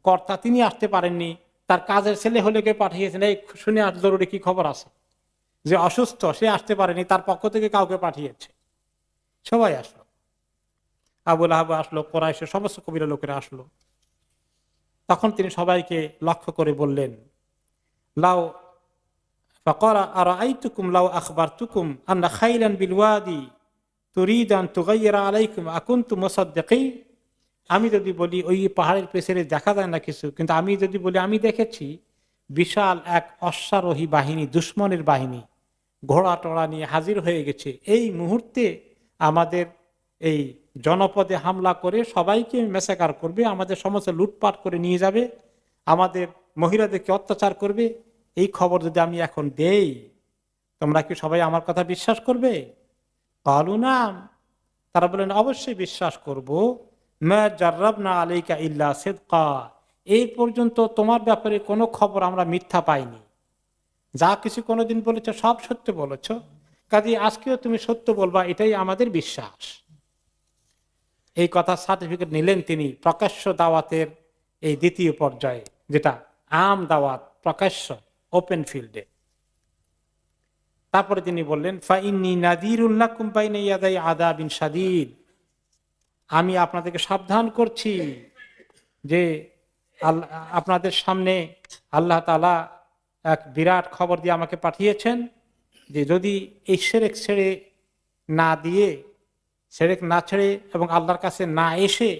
S1: কর্তা তিনি আসতে পারেননি, তার কাজের ছেলে হলে কেউ পাঠিয়েছেন, এই শুনে আর জরুরি কি খবর আছে, যে অসুস্থ সে আসতে পারেনি, তার পক্ষ থেকে কাউকে পাঠিয়েছে, সবাই আসলো। আবু লাহাব আসলো, কোরাইশের সমস্ত কবিরা লোকেরা আসলো। তখন তিনি সবাইকে লক্ষ্য করে বললেন, লাউ ফাকারা আরাআইতুকুম লাউ আখবারতুকুম আন্না খাইলান বিল ওয়াদি তুরিদু আন তুগাইয়িরা আলাইকুম আকুনতুম মুসাদ্দিকিন, আমি যদি বলি ওই পাহাড়ের পেছনে দেখা যায় না কিছু, কিন্তু আমি যদি বলি আমি দেখেছি বিশাল এক অশ্বারোহী বাহিনী, দুশ্মনের বাহিনী ঘোড়া টোড়া নিয়ে হাজির হয়ে গেছে, এই মুহূর্তে আমাদের এই জনপদে হামলা করে সবাইকে মেসাকার করবে, আমাদের সমস্ত লুটপাট করে নিয়ে যাবে, আমাদের মহিলাদেরকে অত্যাচার করবে, এই খবর যদি আমি এখন দেই, তোমরা কি সবাই আমার কথা বিশ্বাস করবে? কালু নাম, তারা বলেন অবশ্যই বিশ্বাস করব। মা জাররাবনা আলাইকা ইল্লা সিদকা, এই পর্যন্ত তোমার ব্যাপারে কোনো খবর আমরা মিথ্যা পাইনি, যা কিছু কোনোদিন বলেছ সব সত্য বলেছ, কাজে আজকেও তুমি সত্য বলবা, এটাই আমাদের বিশ্বাস। এই কথা সার্টিফিকেট নিলেন তিনি প্রকাশ্য দাওয়াতের এই দ্বিতীয় পর্যায়ে, যেটা আম দাওয়াত, প্রকাশ্য ওপেন ফিল্ডে। তারপরে তিনি বললেন ফাইন্নী নাযীরুল লাকুম বাইনা ইয়াদাই আযাবিন শাদীদ, আমি আপনাদেরকে সাবধান করছি যে আপনাদের সামনে আল্লাহ তাআলা এক বিরাট খবর দিয়ে আমাকে পাঠিয়েছেন যে যদি এই শিরক ছেড়ে না দিয়ে, শিরক না ছেড়ে এবং আল্লাহর কাছে না এসে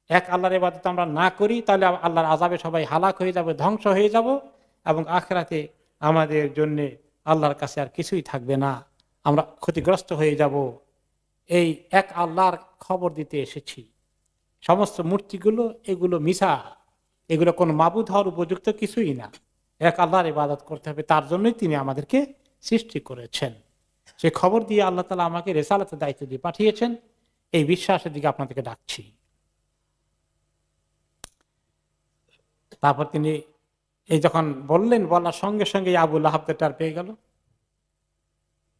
S1: এক আল্লাহর ইবাদত আমরা না করি, তাহলে আল্লাহর আযাবে সবাই হালাক হয়ে যাবে, ধ্বংস হয়ে যাব, এবং আখিরাতে আমাদের জন্য আল্লাহর কাছে আর কিছুই থাকবে না, আমরা ক্ষতিগ্রস্ত হয়ে যাব। এই এক আল্লাহর খবর দিতে এসেছি। সমস্ত মূর্তিগুলো এগুলো মিছা, এগুলো কোনো মাবুদ হওয়ার উপযুক্ত কিছুই না। এক আল্লাহর ইবাদত করতে হবে, তার জন্যই তিনি আমাদেরকে সৃষ্টি করেছেন। সে খবর দিয়ে আল্লাহ তাআলা আমাকে রিসালাতের দায়িত্ব দিয়ে পাঠিয়েছেন, এই বিশ্বাসের দিকে আপনাদেরকে ডাকছি। তারপর তিনি এই যখন বললেন, বলার সঙ্গে সঙ্গে আবু লাহাব টের পেয়ে গেল।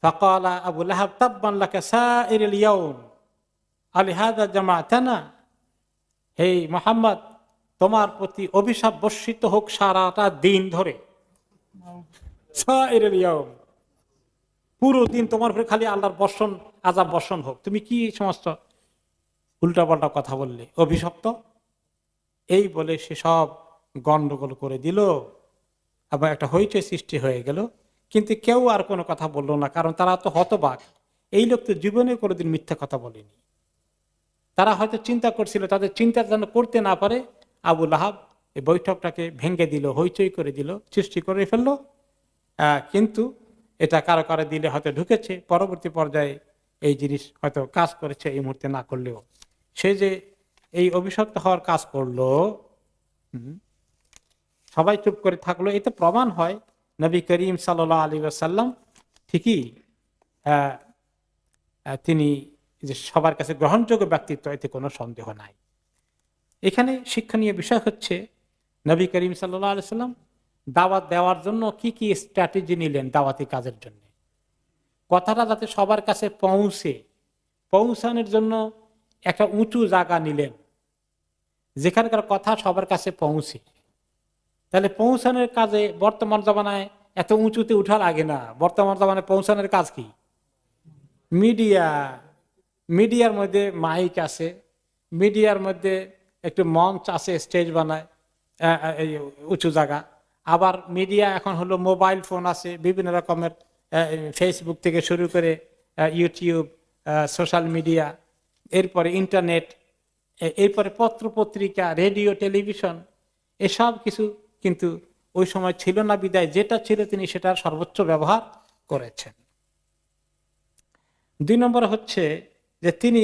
S1: ফাকালা আবু লাহাব তাব্বান লাকা সাইরিল ইয়াউম আলিহাযা জামাআতানা, হে মুহাম্মদ, তোমার প্রতি অভিশাপ বর্ষিত হোক সারাটা দিন ধরে। সাইরিল ইয়াউম, পুরো দিন তোমার উপরে খালি আল্লাহর বর্ষণ, আযাব বর্ষণ হোক। তুমি কি সমস্ত উল্টাপাল্টা কথা বললে, অভিশপ্ত। এই বলে সে সব গন্ডগোল করে দিল এবং একটা হইচই সৃষ্টি হয়ে গেল। কিন্তু কেউ আর কোনো কথা বললো না, কারণ তারা তো হতবাক। এই লোক তো জীবনে কোনোদিন মিথ্যা কথা বলেনি। তারা হয়তো চিন্তা করছিল, তাদের চিন্তা যেন করতে না পারে, আবু লাহাব এই বৈঠকটাকে ভেঙে দিল, হইচই করে দিল, সৃষ্টি করে ফেললো। কিন্তু এটা কারো কারো দিলে হয়তো ঢুকেছে, পরবর্তী পর্যায়ে এই জিনিস হয়তো কাজ করেছে, এই মুহূর্তে না করলেও। সে যে এই অভিশপ্ত হওয়ার কাজ করলো, সবাই চুপ করে থাকলো, এতে প্রমাণ হয় নবী করিম সাল্লাল্লাহু আলাইহি ওয়াসাল্লাম ঠিকই তিনি যে সবার কাছে গ্রহণযোগ্য ব্যক্তিত্ব, এতে কোনো সন্দেহ নাই। এখানে শিক্ষণীয় বিষয় হচ্ছে নবী করিম সাল্লাল্লাহু আলাইহি ওয়াসাল্লাম দাওয়াত দেওয়ার জন্য কি কি স্ট্র্যাটেজি নিলেন দাওয়াতি কাজের জন্য। কথাটা যাতে সবার কাছে পৌঁছানোর জন্য একটা উঁচু জায়গা নিলেন, যেখানকার কথা সবার কাছে পৌঁছে। তাহলে পৌঁছানোর কাজে বর্তমান জমানায় এত উঁচুতে উঠা লাগে না। বর্তমান জমানায় পৌঁছানোর কাজ কি? মিডিয়ার মধ্যে মাইক আছে, মিডিয়ার মধ্যে একটু মঞ্চ আছে, স্টেজ বানায়, উঁচু জায়গা। আবার মিডিয়া এখন হলো মোবাইল ফোন আছে, বিভিন্ন রকমের ফেসবুক থেকে শুরু করে ইউটিউব, সোশ্যাল মিডিয়া, এরপরে ইন্টারনেট, এরপরে পত্র পত্রিকা, রেডিও, টেলিভিশন, এসব কিছু কিন্তু ওই সময় ছিল না বিদায় যেটা ছিল তিনি সেটার সর্বোচ্চ ব্যবহার করেছেন। 2 নম্বর হচ্ছে যে তিনি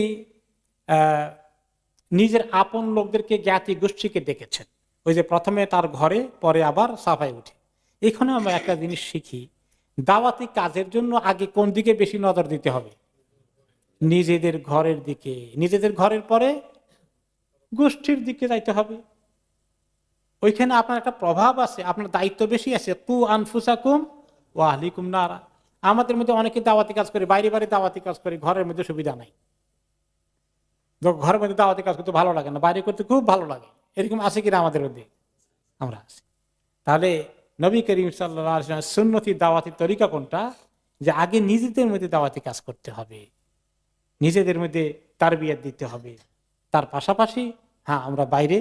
S1: নিজের আপন লোকদেরকে, জ্ঞাতি গোষ্ঠীকে ডেকেছেন। ওই যে প্রথমে তার ঘরে, পরে আবার সাফায় উঠে। এখানে আমরা একটা জিনিস শিখি, দাওয়াতি কাজের জন্য আগে কোন দিকে বেশি নজর দিতে হবে? নিজেদের ঘরের দিকে। নিজেদের ঘরের পরে গোষ্ঠীর দিকে যাইতে হবে। ওইখানে আপনার একটা প্রভাব আছে, আপনার দায়িত্ব বেশি আছে। কু আনফুসাকুম ওয়া আহলিকুম নারা। আমাদের মধ্যে অনেকে দাওয়াতি কাজ করে, বাইরে বাইরে দাওয়াতি কাজ করে, ঘরের মধ্যে সুবিধা নাই। ঘরের মধ্যে দাওয়াতি কাজ করতে ভালো লাগে না, বাইরে করতে খুব ভালো লাগে। এরকম আছে কিনা আমাদের মধ্যে? আমরা আছি। তাহলে নবী করিম সাল্লাল্লাহু আলাইহি ওয়াসাল্লাম সুন্নতি দাওয়াতি তরিকা কোনটা? যে আগে নিজেদের মধ্যে দাওয়াতি কাজ করতে হবে, নিজেদের মধ্যে তারবিয়াত দিতে হবে, তার পাশাপাশি আমরা বাইরে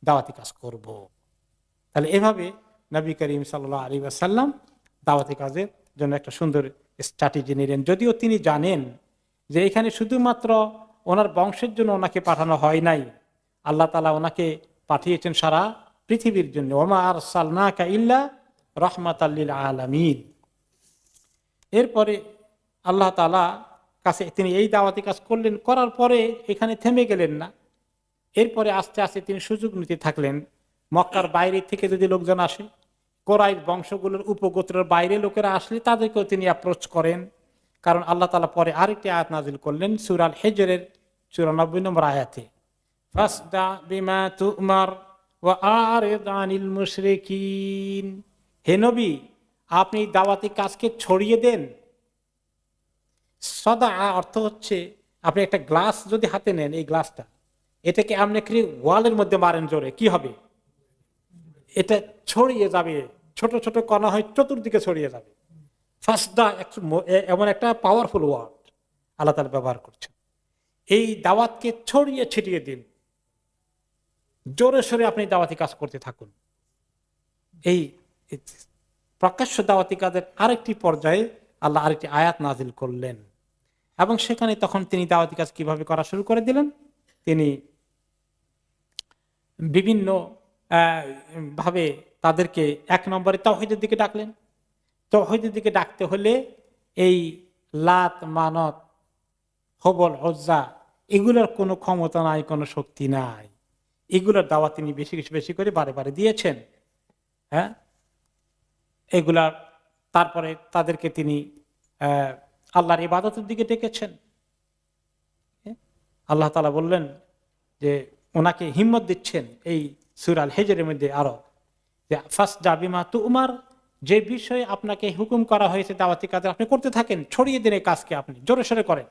S1: দাওয়াতি কাজ করব। তাহলে এভাবে নবী করিম সাল্লাল্লাহু আলাইহি ওয়াসাল্লাম দাওয়াতি কাজের জন্য একটা সুন্দর স্ট্র্যাটেজি নিলেন। যদিও তিনি জানেন যে এখানে শুধুমাত্র ওনার বংশের জন্য ওনাকে পাঠানো হয় নাই, আল্লাহ তাআলা ওনাকে পাঠিয়েছেন সারা পৃথিবীর জন্য। ওমা আরসালনাকা ইল্লা রাহমাতাল লিল আলামিন। এরপরে আল্লাহ তাআলা কাছে তিনি এই দাওয়াতি কাজ করলেন, করার পরে এখানে থেমে গেলেন না। এরপরে আস্তে আস্তে তিনি সুযোগ নিতে থাকলেন। মক্কার বাইরে থেকে যদি লোকজন আসে, কোরাইশ বংশগুলোর উপগোত্রের বাইরে লোকেরা আসলে তাদেরকেও তিনি অ্যাপ্রোচ করেন। কারণ আল্লাহ তাআলা পরে আরেকটি আয়াত নাজিল করলেন সূরা হিজরের 94 নম্বর আয়াতে, ফাসদা বিমা তুমার ওয়া আরিদ আনিল মুশরিকিন। হে নবী, আপনি দাওয়াতি কাজকে ছড়িয়ে দেন। সদা অর্থ হচ্ছে আপনি একটা গ্লাস যদি হাতে নেন, এই গ্লাসটা, এটাকে আপনি ওয়ালের মধ্যে মারেন জোরে, কি হবে? এটা ছড়িয়ে যাবে, ছোট ছোট কণা হয় চতুর্দিকে ছড়িয়ে যাবে। ফাসদা এমন একটা পাওয়ারফুল ওয়ার্ড আল্লাহ তাআলা ব্যবহার করছেন। এই দাওয়াতকে ছড়িয়ে ছিটিয়ে দিন, জোরে সোরে আপনি দাওয়াতি কাজ করতে থাকুন। এই প্রকাশ্য দাওয়াতি কাজের আরেকটি পর্যায়ে আল্লাহ আরেকটি আয়াত নাজিল করলেন, এবং সেখানে তখন তিনি দাওয়াতি কাজ কিভাবে করা শুরু করে দিলেন। তিনি বিভিন্ন ভাবে তাদেরকে এক নম্বরে তাওহীদের দিকে ডাকলেন। তাওহীদের দিকে ডাকতে হলে এই লাত, মানত, হবল, উজ্জা এগুলোর কোনো ক্ষমতা নাই, কোনো শক্তি নাই। এগুলোর দাওয়াত তিনি বেশি বেশি করে বারে বারে দিয়েছেন। হ্যাঁ, এগুলার তারপরে তাদেরকে তিনি আল্লাহর ইবাদতের দিকে ডেকেছেন। আল্লাহ তাআলা বললেন যে ওনাকে হিম্মত দিচ্ছেন এই সূরা আল হিজরের মধ্যে আরো, যে ফাসদা বিমা তুমার, যে বিষয়ে আপনাকে হুকুম করা হয়েছে দাওয়াতি কাজ আপনি করতে থাকেন, ছড়িয়ে দিন এই কাজকে, আপনি জোরে সোরে করেন।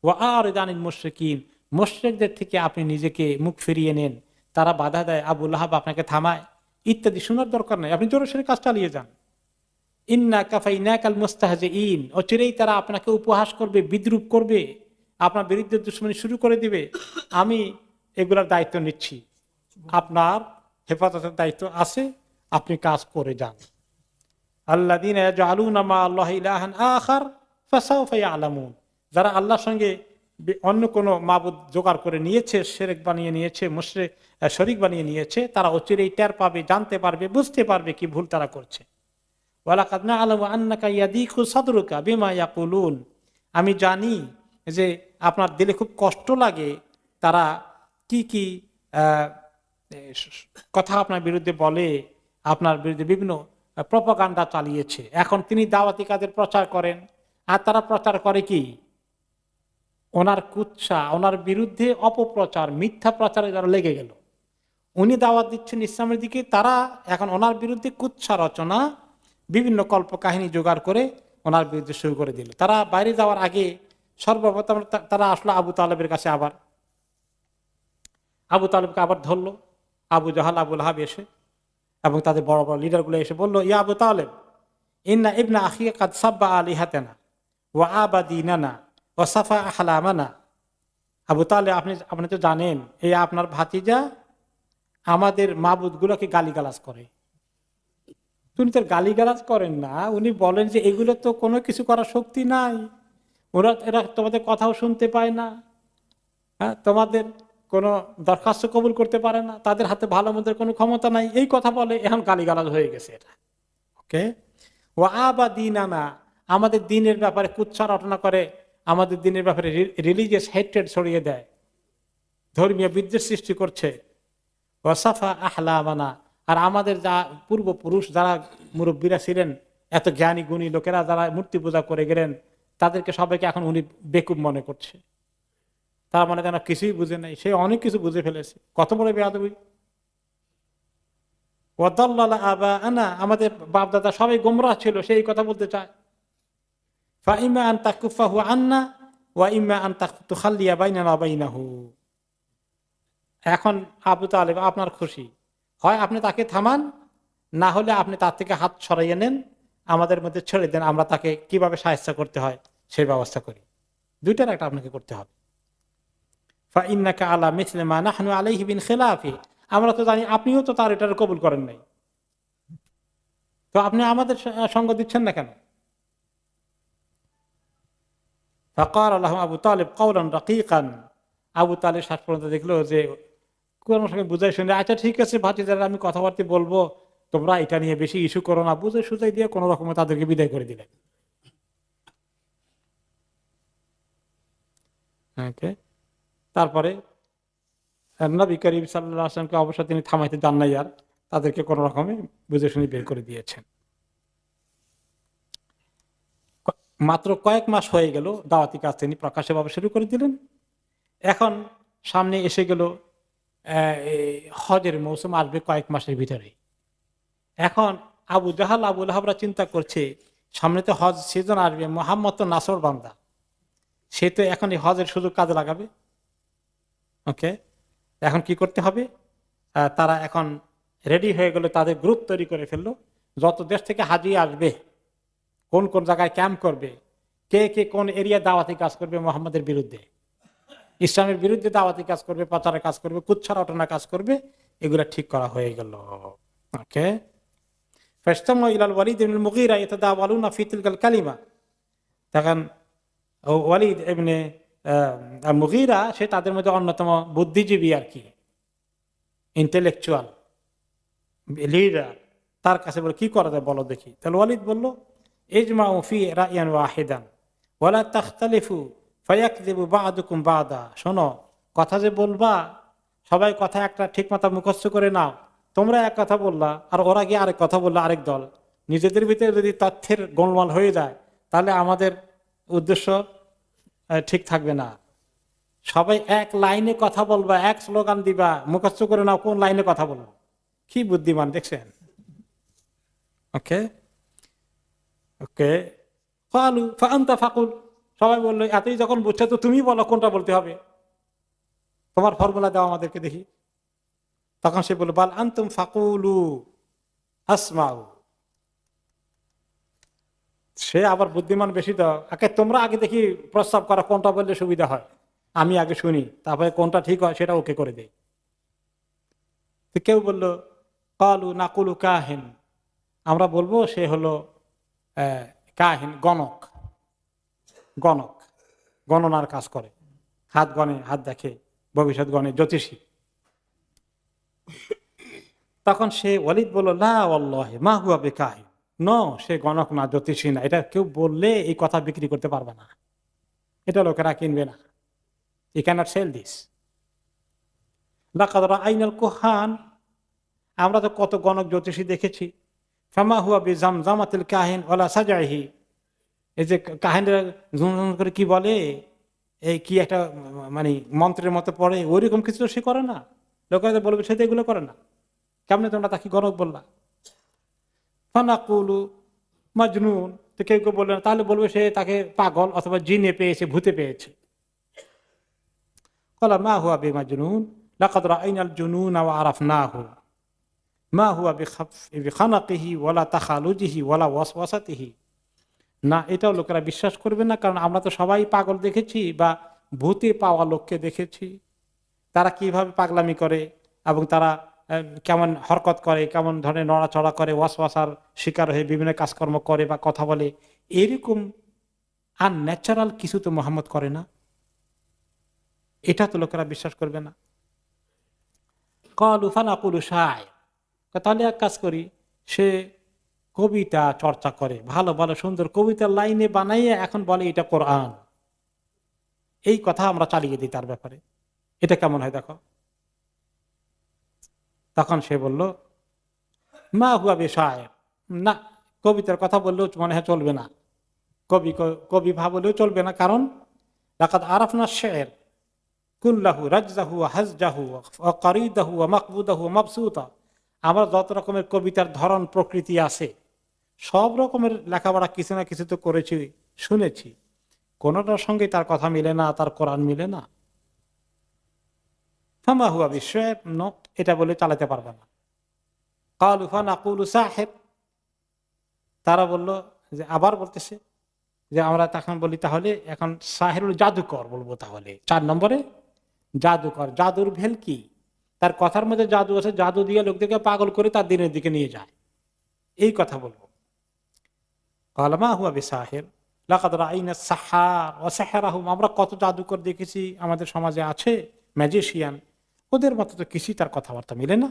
S1: ওয়া আরিদ আনিল মুশরিকিন, মুশরিকদের থেকে আপনি নিজেকে মুখ ফিরিয়ে নেন, তারা বাধা দেয়, আবু লাহাব আপনাকে থামায় ইত্যাদি, শোনার দরকার নাই, আপনি জোরে সোরে কাজ চালিয়ে যান। ইন্না কাফাইনাকাল মুস্তাহজিইন, অচিরেই তারা আপনাকে উপহাস করবে, বিদ্রুপ করবে, আপনার বিরুদ্ধে দুশমনি শুরু করে দিবে। আমি এগুলার দায়িত্ব নিচ্ছি, আপনার হেফাজতের দায়িত্ব আছে, আপনি কাজ করে যান। আল্লাযীনা ইয়াজআলুনা মা আল্লাহি ইলাহান আখার ফাসাউফা ইয়ালামুন, যারা আল্লাহর সঙ্গে অন্য কোনো মাবুদ জোগাড় করে নিয়েছে, শিরক বানিয়ে নিয়েছে, শরীক বানিয়ে নিয়েছে, তারা অচিরেই টের পাবে, জানতে পারবে, বুঝতে পারবে কি ভুল তারা করছে। ওয়ালাকাদ না'লামু আন্নাকা ইয়াদিকু সাদরুকা বিমা ইয়াকুলুন, আমি জানি যে আপনার দিলে খুব কষ্ট লাগে, তারা কি কি কথা আপনার বিরুদ্ধে বলে, আপনার বিরুদ্ধে বিভিন্ন প্রপাগান্ডা চালিয়েছে। এখন তিনি দাওয়াতি কাজের প্রচার করেন, আর তারা প্রচার করে কি ওনার কুৎসা, ওনার বিরুদ্ধে অপপ্রচার, মিথ্যা প্রচারে যারা লেগে গেল। উনি দাওয়াত দিচ্ছেন ইসলামের দিকে, তারা এখন ওনার বিরুদ্ধে কুৎসা রচনা, বিভিন্ন কল্পকাহিনী জোগাড় করে ওনার বিরুদ্ধে শুরু করে দিল। তারা বাইরে যাওয়ার আগে সর্বপ্রথম তারা আসলো আবু তালেবের কাছে, আবার আবু তালেবকে আবার ধরলো আবু জাহাল, আবু লাহাব এসে, এবং তাদের বড় বড় লিডারগুলো এসে বললো, ইয়া আবু তালেব, ইন্না ইবনা আখিয়া কাদ সাব্বা আলিহাতানা ওয়া আবাদিনানা ওয়া সাফা আহলামানা। আবু তালেব, আপনি তো জানেন এই আপনার ভাতিজা আমাদের মাবুদগুলোকে গালিগালাজ করে। উনি তো গালিগালাজ করেন না, উনি বলেন যে এগুলো তো কোনো কিছু করার শক্তি নাই, এরা তোমাদের কথাও শুনতে পায় না, হ্যাঁ, তোমাদের কোনো দরখাস্ত কবুল করতে পারে না, তাদের হাতে ভালো মন্দের কোনো ক্ষমতা নাই, এই কথা বলে। এখন গালিগালাজ হয়ে গেছে এটা। ওকে, ও আবা দিন আনা, আমাদের দিনের ব্যাপারে কুৎসা রটনা করে, আমাদের দিনের ব্যাপারে রিলিজিয়াস হেট্রেড ছড়িয়ে দেয়, ধর্মীয় বিদ্বেষ সৃষ্টি করছে। ওয়াসাফা আহলামানা, আর আমাদের যা পূর্বপুরুষ যারা মুরব্বীরা ছিলেন, এত জ্ঞানী গুণী লোকেরা যারা মূর্তি পূজা করে গেলেন, তাদেরকে সবাইকে এখন উনি বেকুব মনে করছে। তার মানে যেন কিছুই বুঝে নাই, সে অনেক কিছু বুঝে ফেলেছে। কত বড় বেয়াদবি! ওয়াদাল্লালা আবা আনা, আমাদের বাপ দাদা সবাই গোমরাহ ছিল, সেই কথা বলতে চায়। ফা ইম্মা আন তাকুফাহু আন্না ওয়া ইম্মা আন তুখাল্লিয়া বাইনানা ওয়া বাইনাহু। এখন আবু তালেব আপনার খুশি, হয় আপনি তাকে থামান, না হলে আপনি তার থেকে হাত সরাইয়ে নেন, আমাদের মধ্যে ছেড়ে দেন, আমরা তাকে কিভাবে সাহায্য করতে হয় সেই ব্যবস্থা করি। দুইটার একটা আপনাকে করতে হবে। ফা ইন্নাকা আলা মিসলি মা নাহনু আলাইহি বিন খিলাফি, আমরা তো জানি আপনিও তো তার এটার কবুল করেন নাই, তো আপনি আমাদের সঙ্গ দিচ্ছেন না কেন? ফাকাল লাহু আবু তালেব কাওলান রাকিকান, আবু তালেব শেষ পর্যন্ত দেখলো যে কোন সঙ্গে বুঝাই শুনে, আচ্ছা ঠিক আছে ভাতিজারা, আমি কথাবার্তা বলবো, তোমরা এটা নিয়ে বেশি ইস্যু করো না, বুঝে সুঝাই দিয়ে কোন রকম তাদেরকে বিদায় করে দিলেন। তারপরে নবী করিম সাল্লাল্লাহু আলাইহি ওয়াসাল্লামকে অবশ্য তিনি থামাইতে যান নাই, আর তাদেরকে কোন রকমে বুঝে শুনে বের করে দিয়েছেন। মাত্র কয়েক মাস হয়ে গেল দাওয়াতি কাজ তিনি প্রকাশ্যভাবে শুরু করে দিলেন। এখন সামনে এসে গেল হজের মৌসুম, আসবে কয়েক মাসের ভিতরে। এখন আবু জাহাল, আবু লাহাবরা চিন্তা করছে সামনে তো হজ সিজন আসবে, মুহাম্মদ তো নাসর বান্দা, সে তো এখন এই হজের সুযোগ কাজে লাগাবে। ওকে, এখন কি করতে হবে? তারা এখন রেডি হয়ে গেল, তাদের গ্রুপ তৈরি করে ফেললো, যত দেশ থেকে হাজি আসবে কোন কোন জায়গায় ক্যাম্প করবে, কে কে কোন এরিয়া দাওয়াতি কাজ করবে মোহাম্মদের বিরুদ্ধে, ইসলামের বিরুদ্ধে দাওয়াতি কাজ করবে, প্রচারের কাজ করবে, কুচ্ছা রটনা কাজ করবে, এগুলা ঠিক করা হয়ে গেল। ওকে, ওয়ালিদ ইবনে মুগীরা ইয়াতাদাওয়ালুনা ফি তিলকাল কালিমা, তখন ওয়ালিদ ইবনে মুগীরা সে তাদের মধ্যে অন্যতম বুদ্ধিজীবী আর কি, ইন্টেলেকচুয়াল লিডার। তার কাছে বলে কি করা যায় বলো দেখি। তাহলে ওয়ালিদ বলল, ইজমাউ ফি রাইয়ান ওয়াহিদান ওয়ালা তাখতালিফু ফায়াকযিবু বা'দুকুম বা'দা। শোনো, কথা যে বলবা সবাই কথা একটা ঠিকমতো মুখস্থ করে নাও। তোমরা এক কথা বললা আর ওরা গিয়ে আরেক কথা বললা, আরেক দল। নিজেদের ভিতরে যদি তথ্যের গোলমাল হয়ে যায় তাহলে আমাদের উদ্দেশ্য ঠিক থাকবে না। সবাই এক লাইনে কথা বলবা, এক স্লোগান দিবা, মুখস্থ করে নাও কোন লাইনে কথা বলবো। কি বুদ্ধিমান দেখছেন। ওকে ওকে, ফালু ফান্তা ফাকুল, সবাই বললো এতই যখন বুঝছো তো তুমি বলো কোনটা বলতে হবে, তোমার ফর্মুলা দাও আমাদেরকে দেখি। তখন সে বলল, বাল আনতুম ফাকুলু আসমাউ। সে আবার বুদ্ধিমান বেশি তো, তোমরা আগে দেখি প্রস্তাব করা কোনটা বললে সুবিধা হয়, আমি আগে শুনি, তারপরে কোনটা ঠিক হয় সেটা ওকে করে দেই। কেউ বলল, কালু নাকুলু কাহিন, আমরা বলবো সে হলো কাহিন, গণক, গণক গণনার কাজ করে, হাত গণে, হাত দেখে, ভবিষ্যৎ গণে, জ্যোতিষী। তখন সে ওয়ালিদ বলল, লা ওয়াল্লাহি মা হুয়া বিকাহিন, নো, সে গণক না, জ্যোতিষী না। এটা কেউ বললে এই কথা বিক্রি করতে পারবে না, এটা লোকেরা কিনবে না। You cannot sell this. লাকাদ রাআইনাল কুহান, আমরা তো কত গণক জ্যোতিষী দেখেছি। ফামা হুয়া বিজামজামাতিল কাহিন ওয়ালা সাজাইহি, এই যে কাহিনীরা ঝুমঝুম করে কি বলে, এই কি একটা মানে মন্ত্রের মতো পড়ে, ওইরকম কিছু সে করে না। লোকেরা বলবে সে তো এগুলো করে না, কেমনে তোমরা তাকে গণক বললা। ফানাকুলু মাজনুন, তো কেউ কেউ বলবে না, তাহলে বলবে সে তাকে পাগল অথবা জিনে পেয়েছে, ভূতে পেয়েছে। ক্বালা মা হুয়া বিমাজনুন লাকাদ রাআইনাল জুনুনা ওয়া আরাফনাহু মা হুয়া বিখানাকিহি ওয়ালা তাখালুজিহি ওয়ালা ওয়াসওয়াসাতিহি। না, এটাও লোকেরা বিশ্বাস করবে না, কারণ আমরা তো সবাই পাগল দেখেছি বা ভূতে পাওয়া লোককে দেখেছি, তারা কিভাবে পাগলামি করে এবং তারা কেমন হরকত করে, কেমন ধরনের নড়াচড়া করে, ওয়াসওয়াসার শিকার হয়ে বিভিন্ন কাজকর্ম করে বা কথা বলে, এরকম আনন্যাচারাল কিছু তো মুহাম্মদ করে না, এটা তো লোকেরা বিশ্বাস করবে না। ক্বালু ফানাকুলু শায়র, তাহলে এক কাজ করি, সে কবিতা চর্চা করে, ভালো ভালো সুন্দর কবিতার লাইনে বানাইয়ে এখন বলে এটা কোরআন, এই কথা আমরা চালিয়ে দিই তার ব্যাপারে, এটা কেমন হয় দেখো। তখন সে বলল, মা হুয়া বিশায়ের, না, কবিতার কথা বললেও মনে হয় চলবে না, কবি কবি ভাবলেও চলবে না, কারণ লাকাদ আরাফনা শের কুল্লাহু রাজজাহু হাজজাহু ওয়া কারিদাহু ওয়া মাকবুদাহু ওয়া মাবসুতা। আমরা যত রকমের কবিতার ধরন প্রকৃতি আছে, সব রকমের লেখাপড়া কিছু না কিছু তো করেছি, শুনেছি, কোনটার সঙ্গে তার কথা মিলে না, তার কোরআন মিলে না। ফামা হুয়া বিশায়ের, এটা বলে চালাতে পারবে না। ক্বালু ফানাকুলু সাহির, তারা বলল যে, আবার বলতেছে যে আমরা তখন বলি তাহলে এখন সাহিরুল জাদুকর বলবো, তাহলে 4 নম্বরে জাদুকর, জাদুর ভেল কি, তার কথার মধ্যে জাদু আছে, জাদু দিয়ে লোকদেরকে পাগল করে তার দিনের দিকে নিয়ে যায়, এই কথা বলবো। ক্বালা মা হুয়া বিসাহির লাকাদ রাআইনা সাহার ওয়া সাহারাহুম, আমরা কত জাদুকর দেখেছি আমাদের সমাজে আছে, ম্যাজিশিয়ান, ওদের মতো তো কিছুই তার কথাবার্তা মিলে না।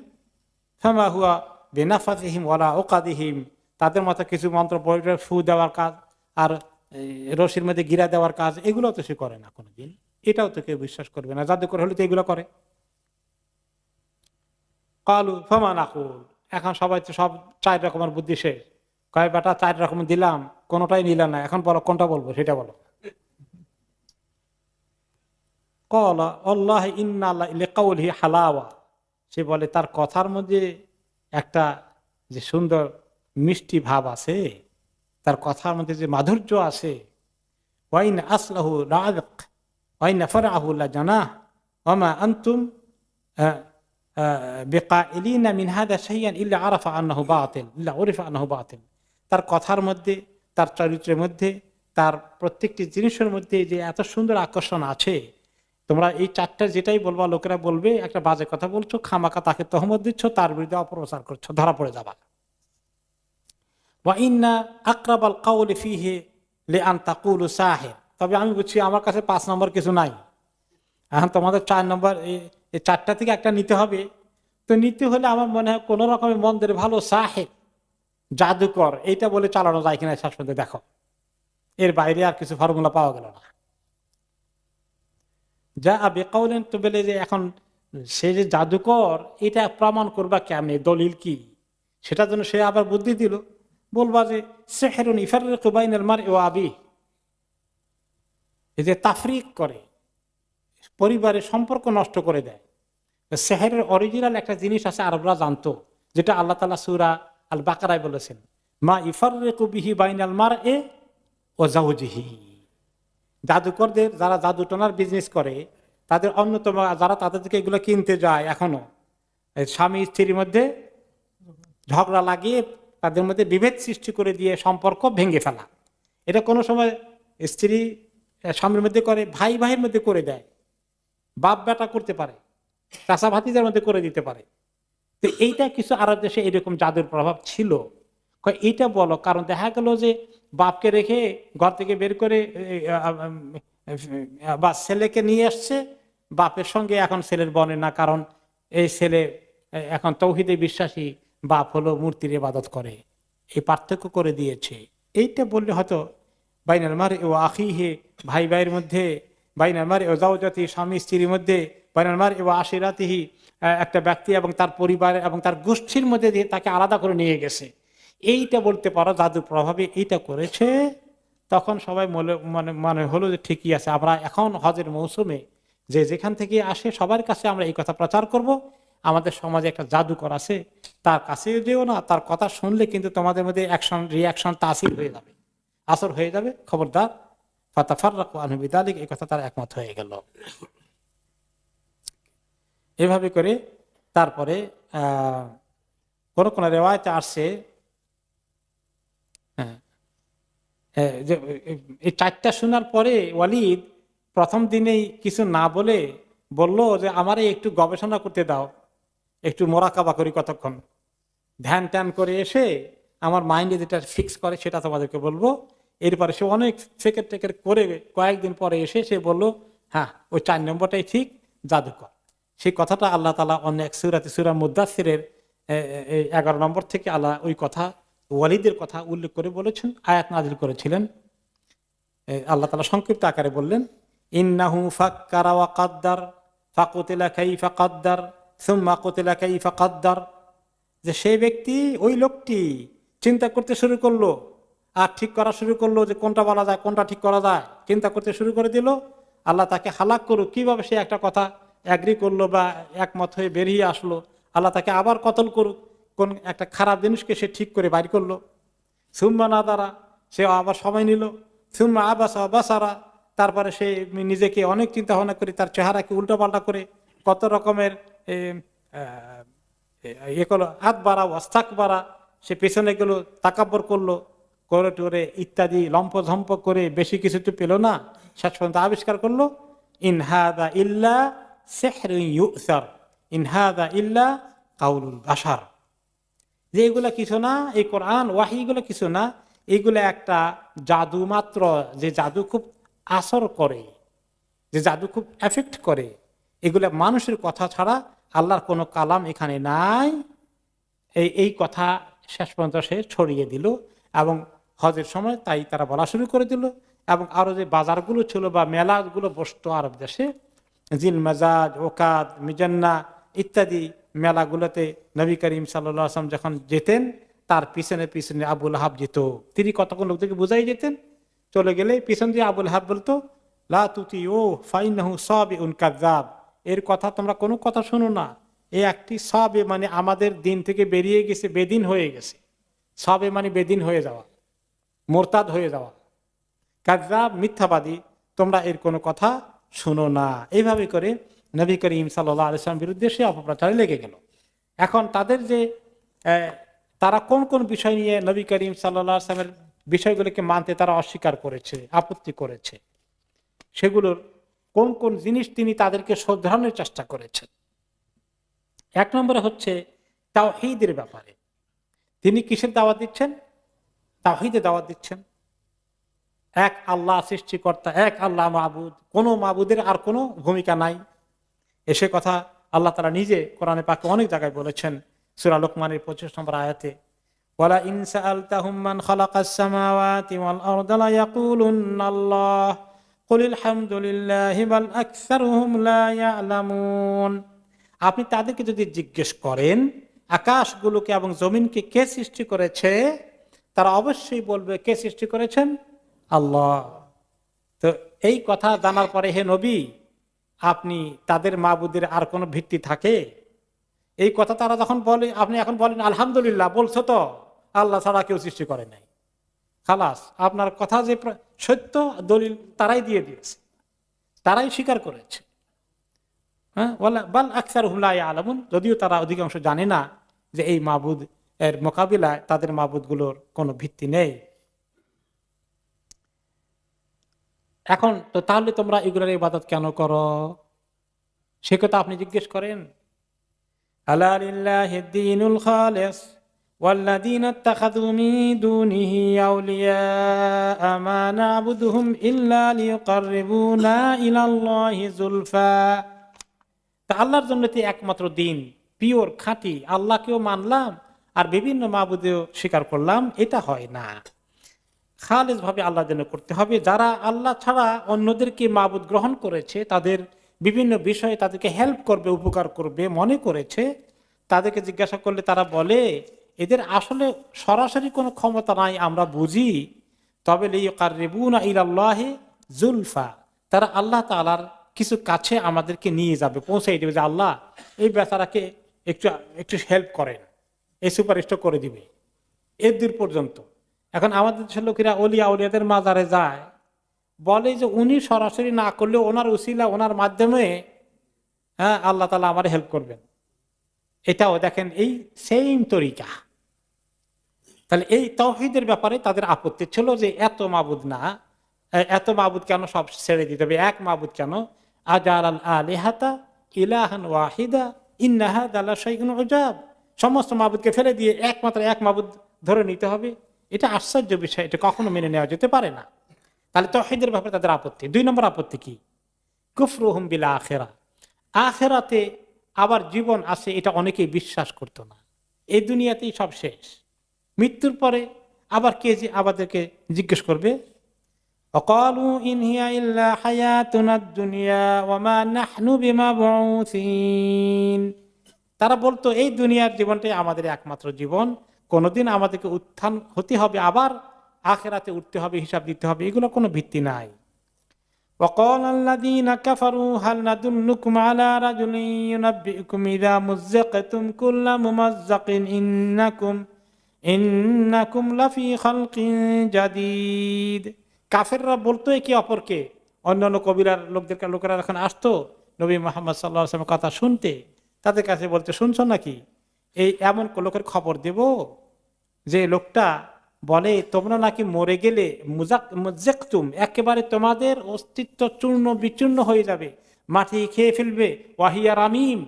S1: ফামা হুয়া বিনাফাযিহিম ওয়ালা উকাদিহিম, তাদের মতো কিছু মন্ত্র পড়ে ফু দেওয়ার কাজ আর রশির মধ্যে গিরা দেওয়ার কাজ, এগুলো তো সে করে না কোনোদিন, এটাও তো কেউ বিশ্বাস করবে না, জাদুকর হলে তো এগুলো করে। ক্বালু ফামা নাকুল, এখন সবাই তো সব 4 রকমের বুদ্ধি শেষ, কয় বেটা 4 রকম দিলাম, কোনোটাই নিলাম না, এখন বলো কোনটা বলবো সেটা বলো। ক্বালা আল্লাহি ইন্না লিকাউলিহি হালাওয়া, সে বলে তার কথার মধ্যে একটা যে সুন্দর মিষ্টি ভাব আছে, তার কথার মধ্যে যে মাধুর্য আছে, ওয়াইন আসলাহু রাযক ওয়াইন ফারআহু লাজানাহ ওয়ামা আনতুম বিকাইলিনা মিন হাদা শাইআন ইল্লা আরাফা আন্নাহু বাতিল ইল্লা উরিফা আন্নাহু বাতিল। তার কথার মধ্যে তার চরিত্রের মধ্যে, তার প্রত্যেকটি জিনিসের মধ্যে যে এত সুন্দর আকর্ষণ আছে, তোমরা এই চারটা যেটাই বলবা লোকেরা বলবে একটা বাজে কথা বলছো, খামাকা তাকে তহমত দিচ্ছ, তার বিরুদ্ধে অপপ্রচার করছো, ধরা পড়ে যাবা। ওয়া ইন্না আকরাবাল কাউলি ফিহি লিআন তাকুলু সাহির। তবে আমি বুঝছি আমার কাছে 5 নম্বর কিছু নাই, এখন তোমাদের 4 নম্বর, এই চারটা থেকে একটা নিতে হবে। তো নিতে হলে আমার মনে হয় কোন রকমের মন্দের ভালো সাহেব, জাদুকর, এইটা বলে চালানো যায় কিনা শেষ পর্যন্ত দেখো। এর বাইরে আর কিছু ফর্মুলা পাওয়া গেল না। যা আবে কাউলেন, তো বলে যে এখন সে যে জাদুকর এটা প্রমাণ করবা কেমনে, দলিল কি, সেটার জন্য সে আবার বুদ্ধি দিল। বলবা যে সেহরুন ইফারিকু বাইনাল মারই ওয়া আবিহি, এই যে তাফরিক করে, পরিবারের সম্পর্ক নষ্ট করে দেয়। সেহেরের অরিজিনাল একটা জিনিস আছে, আরবরা জানতো, যেটা আল্লাহ তাআলা সূরা আল বাকারায় বলেছেন, মা ইফারিকু বিহি বাইনাল মারই ওয়া যাওজিহি। জাদুকরদের, যারা জাদু টোনার বিজনেস করে, তাদের অন্যতম, যারা তাদের থেকে এগুলো কিনতে যায়, এখনো স্বামী স্ত্রীর মধ্যে ঝগড়া লাগিয়ে তাদের মধ্যে বিভেদ সৃষ্টি করে দিয়ে সম্পর্ক ভেঙে ফেলা। এটা কোনো সময় স্ত্রী স্বামীর মধ্যে করে, ভাই ভাইয়ের মধ্যে করে দেয়, বাপ বেটা করতে পারে, চাচা ভাতিজার মধ্যে করে দিতে পারে। তো এইটা কিছু আরব দেশে এরকম জাদুর প্রভাব ছিল। এইটা বলো, কারণ দেখা গেল যে বাপকে রেখে ঘর থেকে বের করে বা ছেলেকে নিয়ে আসছে, বাপের সঙ্গে এখন ছেলের বনে না, কারণ এই ছেলে এখন তৌহিদে বিশ্বাসী, বাপ হলো মূর্তির ইবাদত করে, এই পার্থক্য করে দিয়েছে। এইটা বললে হয়তো বাইনাল মারই ওয়া আখিহি, ভাই ভাইয়ের মধ্যে, বাইনাল মারই ওয়া যাওজাতিহি, স্বামী স্ত্রীর মধ্যে, বাইনাল মারই ওয়া আশিরাতিহি, একটা ব্যক্তি এবং তার পরিবার এবং তার গোষ্ঠীর মধ্যে দিয়ে তাকে আলাদা করে নিয়ে গেছে। এইটা বলতে পারো জাদুর প্রভাবে এইটা করেছে। তখন সবাই মনে হলো যে ঠিকই আছে, আমরা এখন হজের মৌসুমে যে যেখান থেকে আসে সবার কাছে আমরা এই কথা প্রচার করব, আমাদের সমাজে একটা জাদুকর আছে, তার কাছে যেও না, তার কথা শুনলে কিন্তু তোমাদের মধ্যে অ্যাকশন রিয়াকশন তাসির হয়ে যাবে, আসর হয়ে যাবে, খবরদার। ফাতাফাররাকু আনহু বিযালিক, এই কথা তার একমত হয়ে গেল। এভাবে করে তারপরে কোন কোন রিওয়ায়েতে আসছে যে এই চারটা শোনার পরে ওয়ালিদ প্রথম দিনেই কিছু না বলে বলল যে আমারে একটু গবেষণা করতে দাও, একটু মোরাকাবা করি, কতক্ষণ ধ্যান ট্যান করে এসে আমার মাইন্ডে যেটা ফিক্স করে সেটা তোমাদেরকে বলবো। এরপরে সে অনেক ফেকের টেকের করে কয়েকদিন পরে এসে সে বলল, হ্যাঁ ওই 4 নম্বরটাই ঠিক, জাদুকর। সেই কথাটা আল্লাহ তাআলা অনেক সূরাতে, সূরা মুদ্দাসসিরের 11 নম্বর থেকে আল্লাহ ওই কথা, ওয়ালিদের কথা উল্লেখ করে বলেছেন, আয়াত নাযিল করেছিলেন। আল্লাহ তাআলা সংক্ষিপ্ত আকারে বললেন, ইন্নাহু ফাক্কারা ওয়া কাদ্দার ফাকুতিলা কাইফা কাদ্দার সুম্মা কুতিলা কাইফা কাদ্দার, যে সেই ব্যক্তি, ওই লোকটি চিন্তা করতে শুরু করলো আর ঠিক করা শুরু করলো যে কোনটা বলা যায়, কোনটা ঠিক করা যায়, চিন্তা করতে শুরু করে দিল। আল্লাহ তাকে হালাক করুক, কিভাবে সে একটা কথা অ্যাগ্রি করলো বা একমত হয়ে বেরিয়ে আসলো, আল্লাহ তাকে আবার কতল করুক, কোন একটা খারাপ জিনিসকে সে ঠিক করে বাইর করলো। সুম্মা নাদারা, সে আবার সময় নিল। সুম্মা আবাসা বাসারা, তারপরে সে নিজেকে অনেক চিন্তা ভাবনা করে তার চেহারাকে উল্টোপাল্টা করে কত রকমের হাত বাড়া, ওয়াস্তাক বাড়া, সে পেছনে গেল, তাকাব্বর করলো, করে টোরে ইত্যাদি লম্পঝম্প করে বেশি কিছু তো পেল না, শেষ পর্যন্ত আবিষ্কার করলো ইন হাদা ইল্লা সিহরুন ইউসার, ইন হাদা ইল্লা কাউলুল বাশার, যে এগুলা কিছু না, এই কোরআন ওয়াহি এগুলো কিছু না, এইগুলো একটা জাদু মাত্র, যে জাদু খুব আসর করে, যে জাদু খুব এফেক্ট করে, এগুলা মানুষের কথা ছাড়া আল্লাহর কোনো কালাম এখানে নাই। এই কথা শেষ পর্যন্ত সে ছড়িয়ে দিল এবং হজের সময় তাই তারা বলা শুরু করে দিল। এবং আরো যে বাজারগুলো ছিল বা মেলাগুলো বসতো আরব দেশে, জিল মাজাজ, ওকাদ, মিজান্না ইত্যাদি মেলাগুলোতে নবী করিম সাল্লাল্লাহু আলাইহি ওয়াসাল্লাম যখন যেতেন, তার পিছনে পিছনে আবুল আহাব যেত। তিনি কতক্ষণ লোকদেরকে বুঝাই যেতেন, চলে গেলে পিছন দিয়ে আবুল আহাব বলতো, লা তুতিউ ফাইন্নাহু সাবিউন কাযাব, এর কথা তোমরা কোনো কথা শোনো না, এই একটি সাবে মানে আমাদের দিন থেকে বেরিয়ে গেছে, বেদিন হয়ে গেছে। সাবে মানে বেদিন হয়ে যাওয়া, মোরতাদ হয়ে যাওয়া, কাযাব মিথ্যাবাদী, তোমরা এর কোনো কথা শুনো না। এইভাবে করে নবী করিম সাল্লাল্লাহু আলাইহি ওয়াসাল্লাম বিরুদ্ধে সে অপপ্রচারে লেগে গেল। এখন তাদের যে তারা কোন কোন বিষয় নিয়ে নবী করিম সাল্লাল্লাহু আলাইহি ওয়াসাল্লামের বিষয়গুলোকে মানতে তারা অস্বীকার করেছে, আপত্তি করেছে, সেগুলোর কোন কোন জিনিস তিনি তাদেরকে শোধরানোর চেষ্টা করেছেন। এক নম্বরে হচ্ছে তাওহীদের ব্যাপারে। তিনি কিসের দাওয়াত দিচ্ছেন? তাওহীদের দাওয়াত দিচ্ছেন। এক আল্লাহ সৃষ্টিকর্তা, এক আল্লাহ মাবুদ, কোনো মাবুদের আর কোনো ভূমিকা নাই। এসে কথা আল্লাহ তাআলা নিজে কোরআনে পাকে অনেক জায়গায় বলেছেন। সূরা লোকমানের 25 নম্বর আয়াতে, ওয়ালা ইন সাআলতাহুম মান খালাকাস সামাওয়াতি ওয়াল আরদা লা ইয়াকুলুনাল্লাহ কুলিল হামদুলিল্লাহি বাল আকসারুহুম লা ইয়ালামুন। আপনি তাদেরকে যদি জিজ্ঞেস করেন আকাশগুলোকে এবং জমিনকে কে সৃষ্টি করেছে, তারা অবশ্যই বলবে কে সৃষ্টি করেছেন? আল্লাহ। তো এই কথা জানার পরে হে নবী, আপনি তাদের মাবুদের আর কোনো ভিত্তি থাকে? এই কথা তারা যখন বলে, আপনি এখন বলেন আলহামদুলিল্লাহ, বলছো তো আল্লাহ ছাড়া কেউ সৃষ্টি করে নাই, খালাস, আপনার কথা যে সত্য দলিল তারাই দিয়ে দিয়েছে, তারাই স্বীকার করেছে। হ্যাঁ, বাল আকসারুহুম লা ইয়ালামুন, যদিও তারা অধিকাংশ জানে না যে এই মাবুদ এর মোকাবিলায় তাদের মাবুদগুলোর কোনো ভিত্তি নেই। এখন তো তাহলে তোমরা এগুলোর ইবাদত কেন করো, সে কথা আপনি জিজ্ঞেস করেন। আলা লিল্লাহিদ দীনুল খালিস ওয়াল্লাযীনা ইত্তাখাযু মিন দুনিহি আউলিয়া মা না'বুদুহুম ইল্লা লিয়ুকাররিবুনা ইলাল্লাহি যুলফা। তা আল্লাহর জন্য তো একমাত্র দিন, পিওর খাঁটি আল্লাহকেও মানলাম আর বিভিন্ন মাবুদেও স্বীকার করলাম, এটা হয় না। খালেস ভাবে আল্লাহর জন্য করতে হবে। যারা আল্লাহ ছাড়া অন্যদেরকে মাবুদ গ্রহণ করেছে, তাদের বিভিন্ন বিষয়ে তাদেরকে হেল্প করবে, উপকার করবে মনে করেছে, তাদেরকে জিজ্ঞাসা করলে তারা বলে এদের আসলে সরাসরি কোনো ক্ষমতা নাই, আমরা বুঝি, তবে লিয়ুকাররিবুনা ইলাল্লাহি যুলফা, তারা আল্লাহ তাআলার কিছু কাছে আমাদেরকে নিয়ে যাবে, পৌঁছাই দেবে যে আল্লাহ এই বেচারাকে একটু একটু হেল্প করেন, এই সুপারিশটা করে দিবে, এর দূর পর্যন্ত। এখন আমাদের দেশের লোকেরা অলিয়া উলিয়াদের মাজারে যায়, বলে যে উনি সরাসরি না করলেও ওনার উসিলা, ওনার মাধ্যমে হ্যাঁ আল্লাহ তাআলা আমার হেল্প করবেন। এটাও দেখেন এই সেম তরিকা। তাহলে এই তাওহীদের ব্যাপারে তাদের আপত্তি ছিল যে এত মাবুদ না, এত মাবুদ কেন, সব ছেড়ে দিতে হবে, এক মাবুদ কেন? আজালাল আলিহাতা ইলাহান ওয়াহিদা ইন্না হাযা লাশাইউন উজাব, সমস্ত মাবুদকে ফেলে দিয়ে একমাত্র এক মাবুদ ধরে নিতে হবে, এটা আশ্চর্য বিষয়, এটা কখনো মেনে নেওয়া যেতে পারে না। তাহলে তাওহীদের ব্যাপারে তাদের আপত্তি। 2 নম্বর আপত্তি কি? কুফরুহুম বিল আখিরাহ, আখিরাতে আবার জীবন আছে এটা অনেকেই বিশ্বাস করতো না। এই দুনিয়াতেই সব শেষ, মৃত্যুর পরে আবার কে যে আমাদেরকে জিজ্ঞেস করবে? وقالوا إن هي إلا حياتنا الدنيا وما نحن بمبعوثين। তারা বলতো এই দুনিয়ার জীবনটাই আমাদের একমাত্র জীবন, কোনোদিন আমাদেরকে উত্থান হতে হবে, আবার আখিরাতে উঠতে হবে, হিসাব দিতে হবে, এগুলো কোনো ভিত্তি নাই। وقال الذين كفروا هل ندلكم على رجل ينبئكم إذا مزقتم كل ممزق إنكم لفي خلق جديد। কাফেররা বলতো একে অপরকে, অন্যান্য কবিরার লোকেরা এখন আসতো নবী মুহাম্মদ সাল্লাল্লাহু আলাইহি ওয়াসাল্লামের কথা শুনতে, তাদের কাছে বলতে, শুনছো নাকি এই এমন লোকের খবর দেব যে লোকটা বলে তোমরা নাকি মরে গেলে মুজাক্তুম, একেবারে তোমাদের অস্তিত্ব চূর্ণ বিচূর্ণ হয়ে যাবে, মাটি খেয়ে ফেলবে, ওয়াহিয়া রামিম,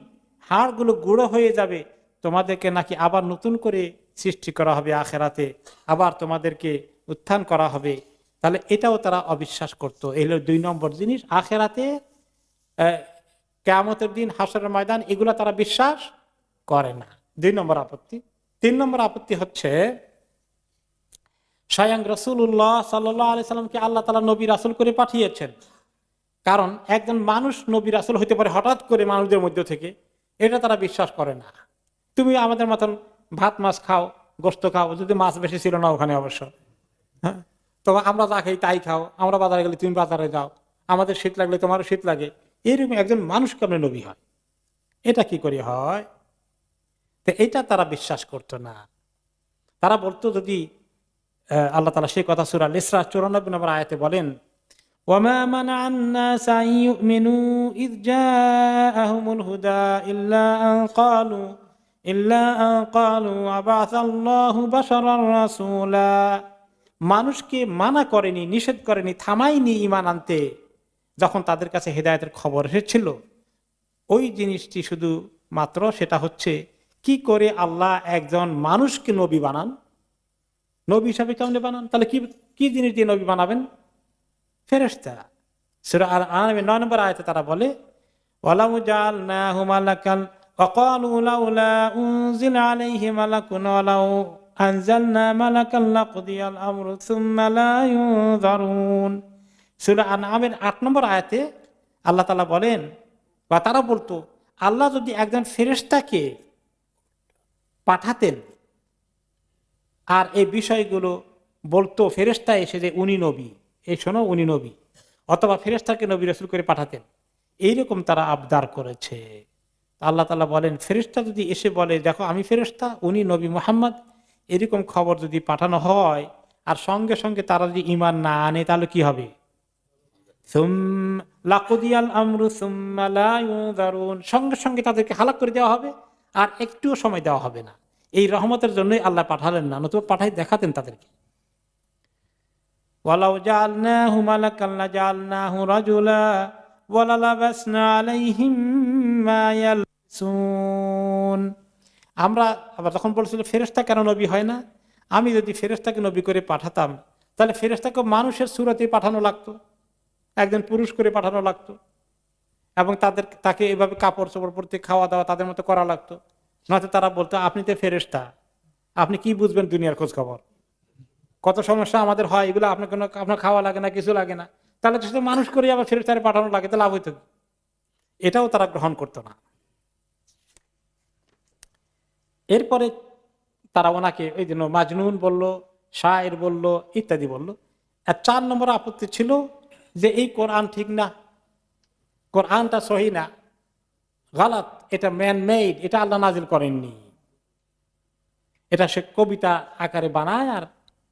S1: হাড়গুলো গুঁড়ো হয়ে যাবে, তোমাদেরকে নাকি আবার নতুন করে সৃষ্টি করা হবে আখিরাতে, আবার তোমাদেরকে উত্থান করা হবে। তাহলে এটাও তারা অবিশ্বাস করত। এই হলো 2 নম্বর জিনিস, আখিরাতে কিয়ামতের দিন, হাসরের ময়দান, এগুলা তারা বিশ্বাস করে না। 2 নম্বর আপত্তি। 3 নম্বর আপত্তি হচ্ছে স্বয়ং রাসূলুল্লাহ সাল্লাল্লাহু আলাইহি সাল্লামকে আল্লাহ তাআলা নবী রাসূল করে পাঠিয়েছেন। কারণ একজন মানুষ নবী রাসূল হতে পারে হঠাৎ করে মানুষদের মধ্য থেকে, এটা তারা বিশ্বাস করে না। তুমি আমাদের মতন ভাত মাছ খাও, গোশত খাও, যদি মাছ বেশি ছিল না ওখানে অবশ্য, হ্যাঁ, তো আমরা যা খাই তাই খাও, আমরা বাজারে গেলে তুমি বাজারে যাও, আমাদের শীত লাগলে তোমারও শীত লাগে, এরকম একজন মানুষ কেমন নবী হয়? এটা কি করে হয়? তো এটা তারা বিশ্বাস করতো না। তারা বলতো যদি আল্লাহ তাআলা সেই কথা সূরা ইসরা 94 নম্বর আয়াতে বলেন, ওয়ামা মানা'আন নাস আন ইউমিনু ইয জাআহুমুল হুদা ইল্লা আন ক্বালু আবা'সাল্লাহু বাশারার রাসূলা। মানুষকে মানা করেনি, নিষেধ করেনি, থামায়নি ঈমান আনতে। যখন তাদের কাছে হেদায়েতের খবর এসেছিল, ওই জিনিসটি শুধু মাত্র সেটা হচ্ছে কি করে আল্লাহ একজন মানুষকে নবী বানান, নবী হিসাবে কেমনে বানান, তাহলে কি কি জিনিস দিয়ে নবী বানাবেন? ফেরেশতা। সূরা আল আনআমের 9 নম্বর আয়াতে তারা বলে ওয়ালাউ জাআলনাহু মালাকান ওয়া ক্বালু লাউলা উনজিলা আলাইহি মালাকুন ওয়ালাউ আনজালনা মালাকান লাকুদিয়াল আমরু সুম্মা লা ইউনজারুন। সূরা আনআমের 8 নম্বর আয়াতে আল্লাহ তাআলা বলেন, বা তারা বলতো, আল্লাহ যদি একজন ফেরেশতাকে পাঠাতেন আর এই বিষয়গুলো বলতো, ফেরেশতা এসে যে উনি নবী, এই শোনো উনি নবী, অথবা ফেরেশতাকে নবী রাসূল করে পাঠাতেন, এইরকম তারা আবদার করেছে। আল্লাহ তাআলা বলেন, ফেরেশতা যদি এসে বলে দেখো আমি ফেরেশতা, উনি নবী মুহাম্মদ, এরকম খবর যদি পাঠানো হয় আর সঙ্গে সঙ্গে তারা যদি ঈমান না আনে, তাহলে কি হবে? লাকুদিয়াল আমরু সুম্মা লা ইউনজারুন, সঙ্গে সঙ্গে তাদেরকে হালাক করে দেওয়া হবে আর একটুও সময় দেওয়া হবে না। এই রহমতের জন্যই আল্লাহ পাঠালেন না, নতুবা পাঠাই দেখাতেন তাদেরকে। ওয়ালাউ জাআলনাহু মালাকান লাজাআলনাহু রাজুলা ওয়ালা লাবাসনা আলাইহিম মা ইয়ালসুন। আমরা আবার যখন বলছিল ফেরেশতা কেন নবী হয় না, আমি যদি ফেরেশতাকে নবী করে পাঠাতাম তাহলে ফেরেশতাকে মানুষের সূরতে পাঠানো লাগতো, একজন পুরুষ করে পাঠানো লাগতো, এবং তাকে এভাবে কাপড় চোপড় পরতে, খাওয়া দাওয়া তাদের মতো করা লাগতো। নয়তো তারা বলতো আপনি তো ফেরেশতা, আপনি কি বুঝবেন দুনিয়ার খোঁজ খবর, কত সমস্যা আমাদের হয়, এগুলো আপনার খাওয়া লাগে না, কিছু লাগে না, তাহলে শুধু মানুষ করে আবার ফেরেশতারে পাঠানো লাগে, তো লাভ হইতো। এটাও তারা গ্রহণ করতো না। এরপরে তারা ওনাকে ওই জন্য মাজনুন বলল, শায়ের বলল, ইত্যাদি বলল। আর 4 নম্বর আপত্তি ছিল যে এই কোরআন ঠিক না, কোরআনটা সহি না, গালাত, এটা ম্যান মেড, এটা আল্লাহ নাজিল করেননি, এটা সে কবিতা আকারে বানায় আর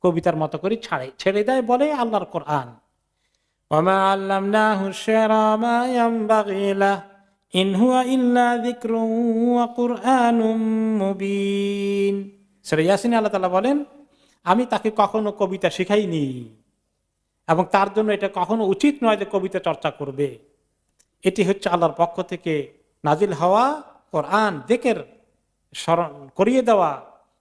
S1: কবিতার মতো করে ছেড়ে দেয়, বলে আল্লাহর কোরআন। ওয়ামা আল্লামনাহু শি'রা মা ইয়ানবাগি লাহু ইন হুয়া ইল্লা যিকরুন ওয়া কুরআনুম মুবিন। সূরা ইয়াসিনে আল্লাহ তাআলা বলেন, আমি তাকে কখনো কবিতা শিখাইনি এবং তার জন্য এটা কখনো উচিত নয় যে কবিতা চর্চা করবে। এটি হচ্ছে আল্লাহর পক্ষ থেকে নাজিল হওয়া কোরআন, যিকির স্মরণ করিয়ে দেওয়া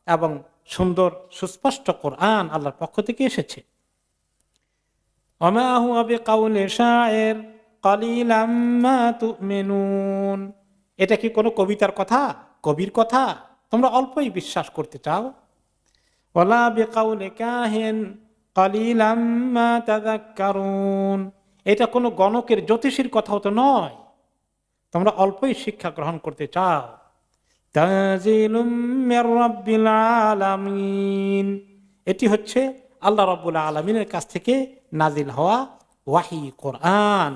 S1: এবং সুন্দর সুস্পষ্ট কোরআন আল্লাহর পক্ষ থেকে এসেছে। ওমা হুয়া বিকাউলি শায়ের কালিলাম মা তুমিনুন। এটা কি কোনো কবিতার কথা, কবির কথা? তোমরা অল্পই বিশ্বাস করতে চাও। ওয়ালা বিকাউলি কাহিন কালিলাম মা তাযাক্কারুন। এটা কোনো গণকের, জ্যোতিষীর কথাও তো নয়, তোমরা অল্পই শিক্ষা গ্রহণ করতে চাও। তানজিলুম মির রাব্বিল আলামিন। এটি হচ্ছে আল্লাহ রাব্বুল আলামিনের কাছ থেকে নাজিল হওয়া ওয়াহি, কোরআন।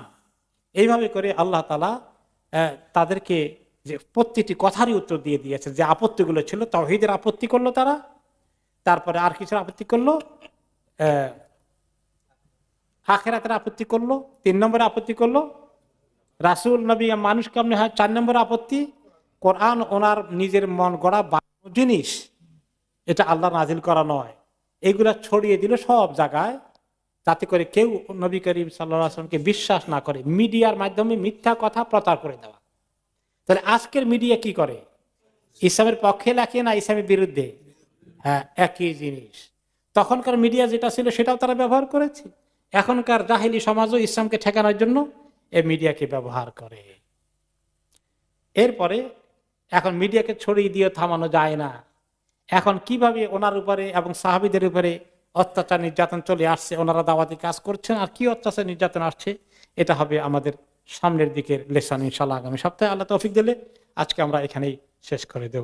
S1: এইভাবে করে আল্লাহ তাআলা তাদেরকে যে প্রত্যেকটি কথারই উত্তর দিয়ে দিয়েছে। যে আপত্তিগুলো ছিল, তাওহীদের আপত্তি করলো তারা, তারপরে আর কিছু আপত্তি করলো, আখিরাতের আপত্তি করলো, 3 নম্বরে আপত্তি করলো রাসূল নবী মানুষ কেমনে হয়, 4 নম্বরে আপত্তি কোরআন ওনার নিজের মন গড়া জিনিস, এটা আল্লাহ নাজিল করা নয়। এগুলা ছড়িয়ে দিল সব জায়গায়, যাতে করে কেউ নবী করিম সাল্লাল্লাহু আলাইহি ওয়াসাল্লামকে বিশ্বাস না করে, মিডিয়ার মাধ্যমে মিথ্যা কথা প্রচার করে দেওয়া। তাহলে আজকের মিডিয়া কি করে? ইসলামের পক্ষে লেখে না ইসলামের বিরুদ্ধে? হ্যাঁ, একই জিনিস। তখনকার মিডিয়া যেটা ছিল সেটাও তারা ব্যবহার করেছে, এখনকার জাহেলি সমাজও ইসলামকে ঠেকানোর জন্য এই মিডিয়াকে ব্যবহার করে। এরপরে এখন মিডিয়াকে ছড়িয়ে দিয়ে থামানো যায় না। এখন কিভাবে ওনার উপরে এবং সাহাবীদের উপরে অত্যাচার নির্যাতন চলে আসছে, ওনারা দাওয়াতি কাজ করছেন, আর কি অত্যাচার নির্যাতন আসছে, এটা হবে আমাদের সামনের দিকের লেসন ইনশাআল্লাহ আগামী সপ্তাহে। আল্লাহ তৌফিক দিলে আজকে আমরা এখানেই শেষ করে দেব।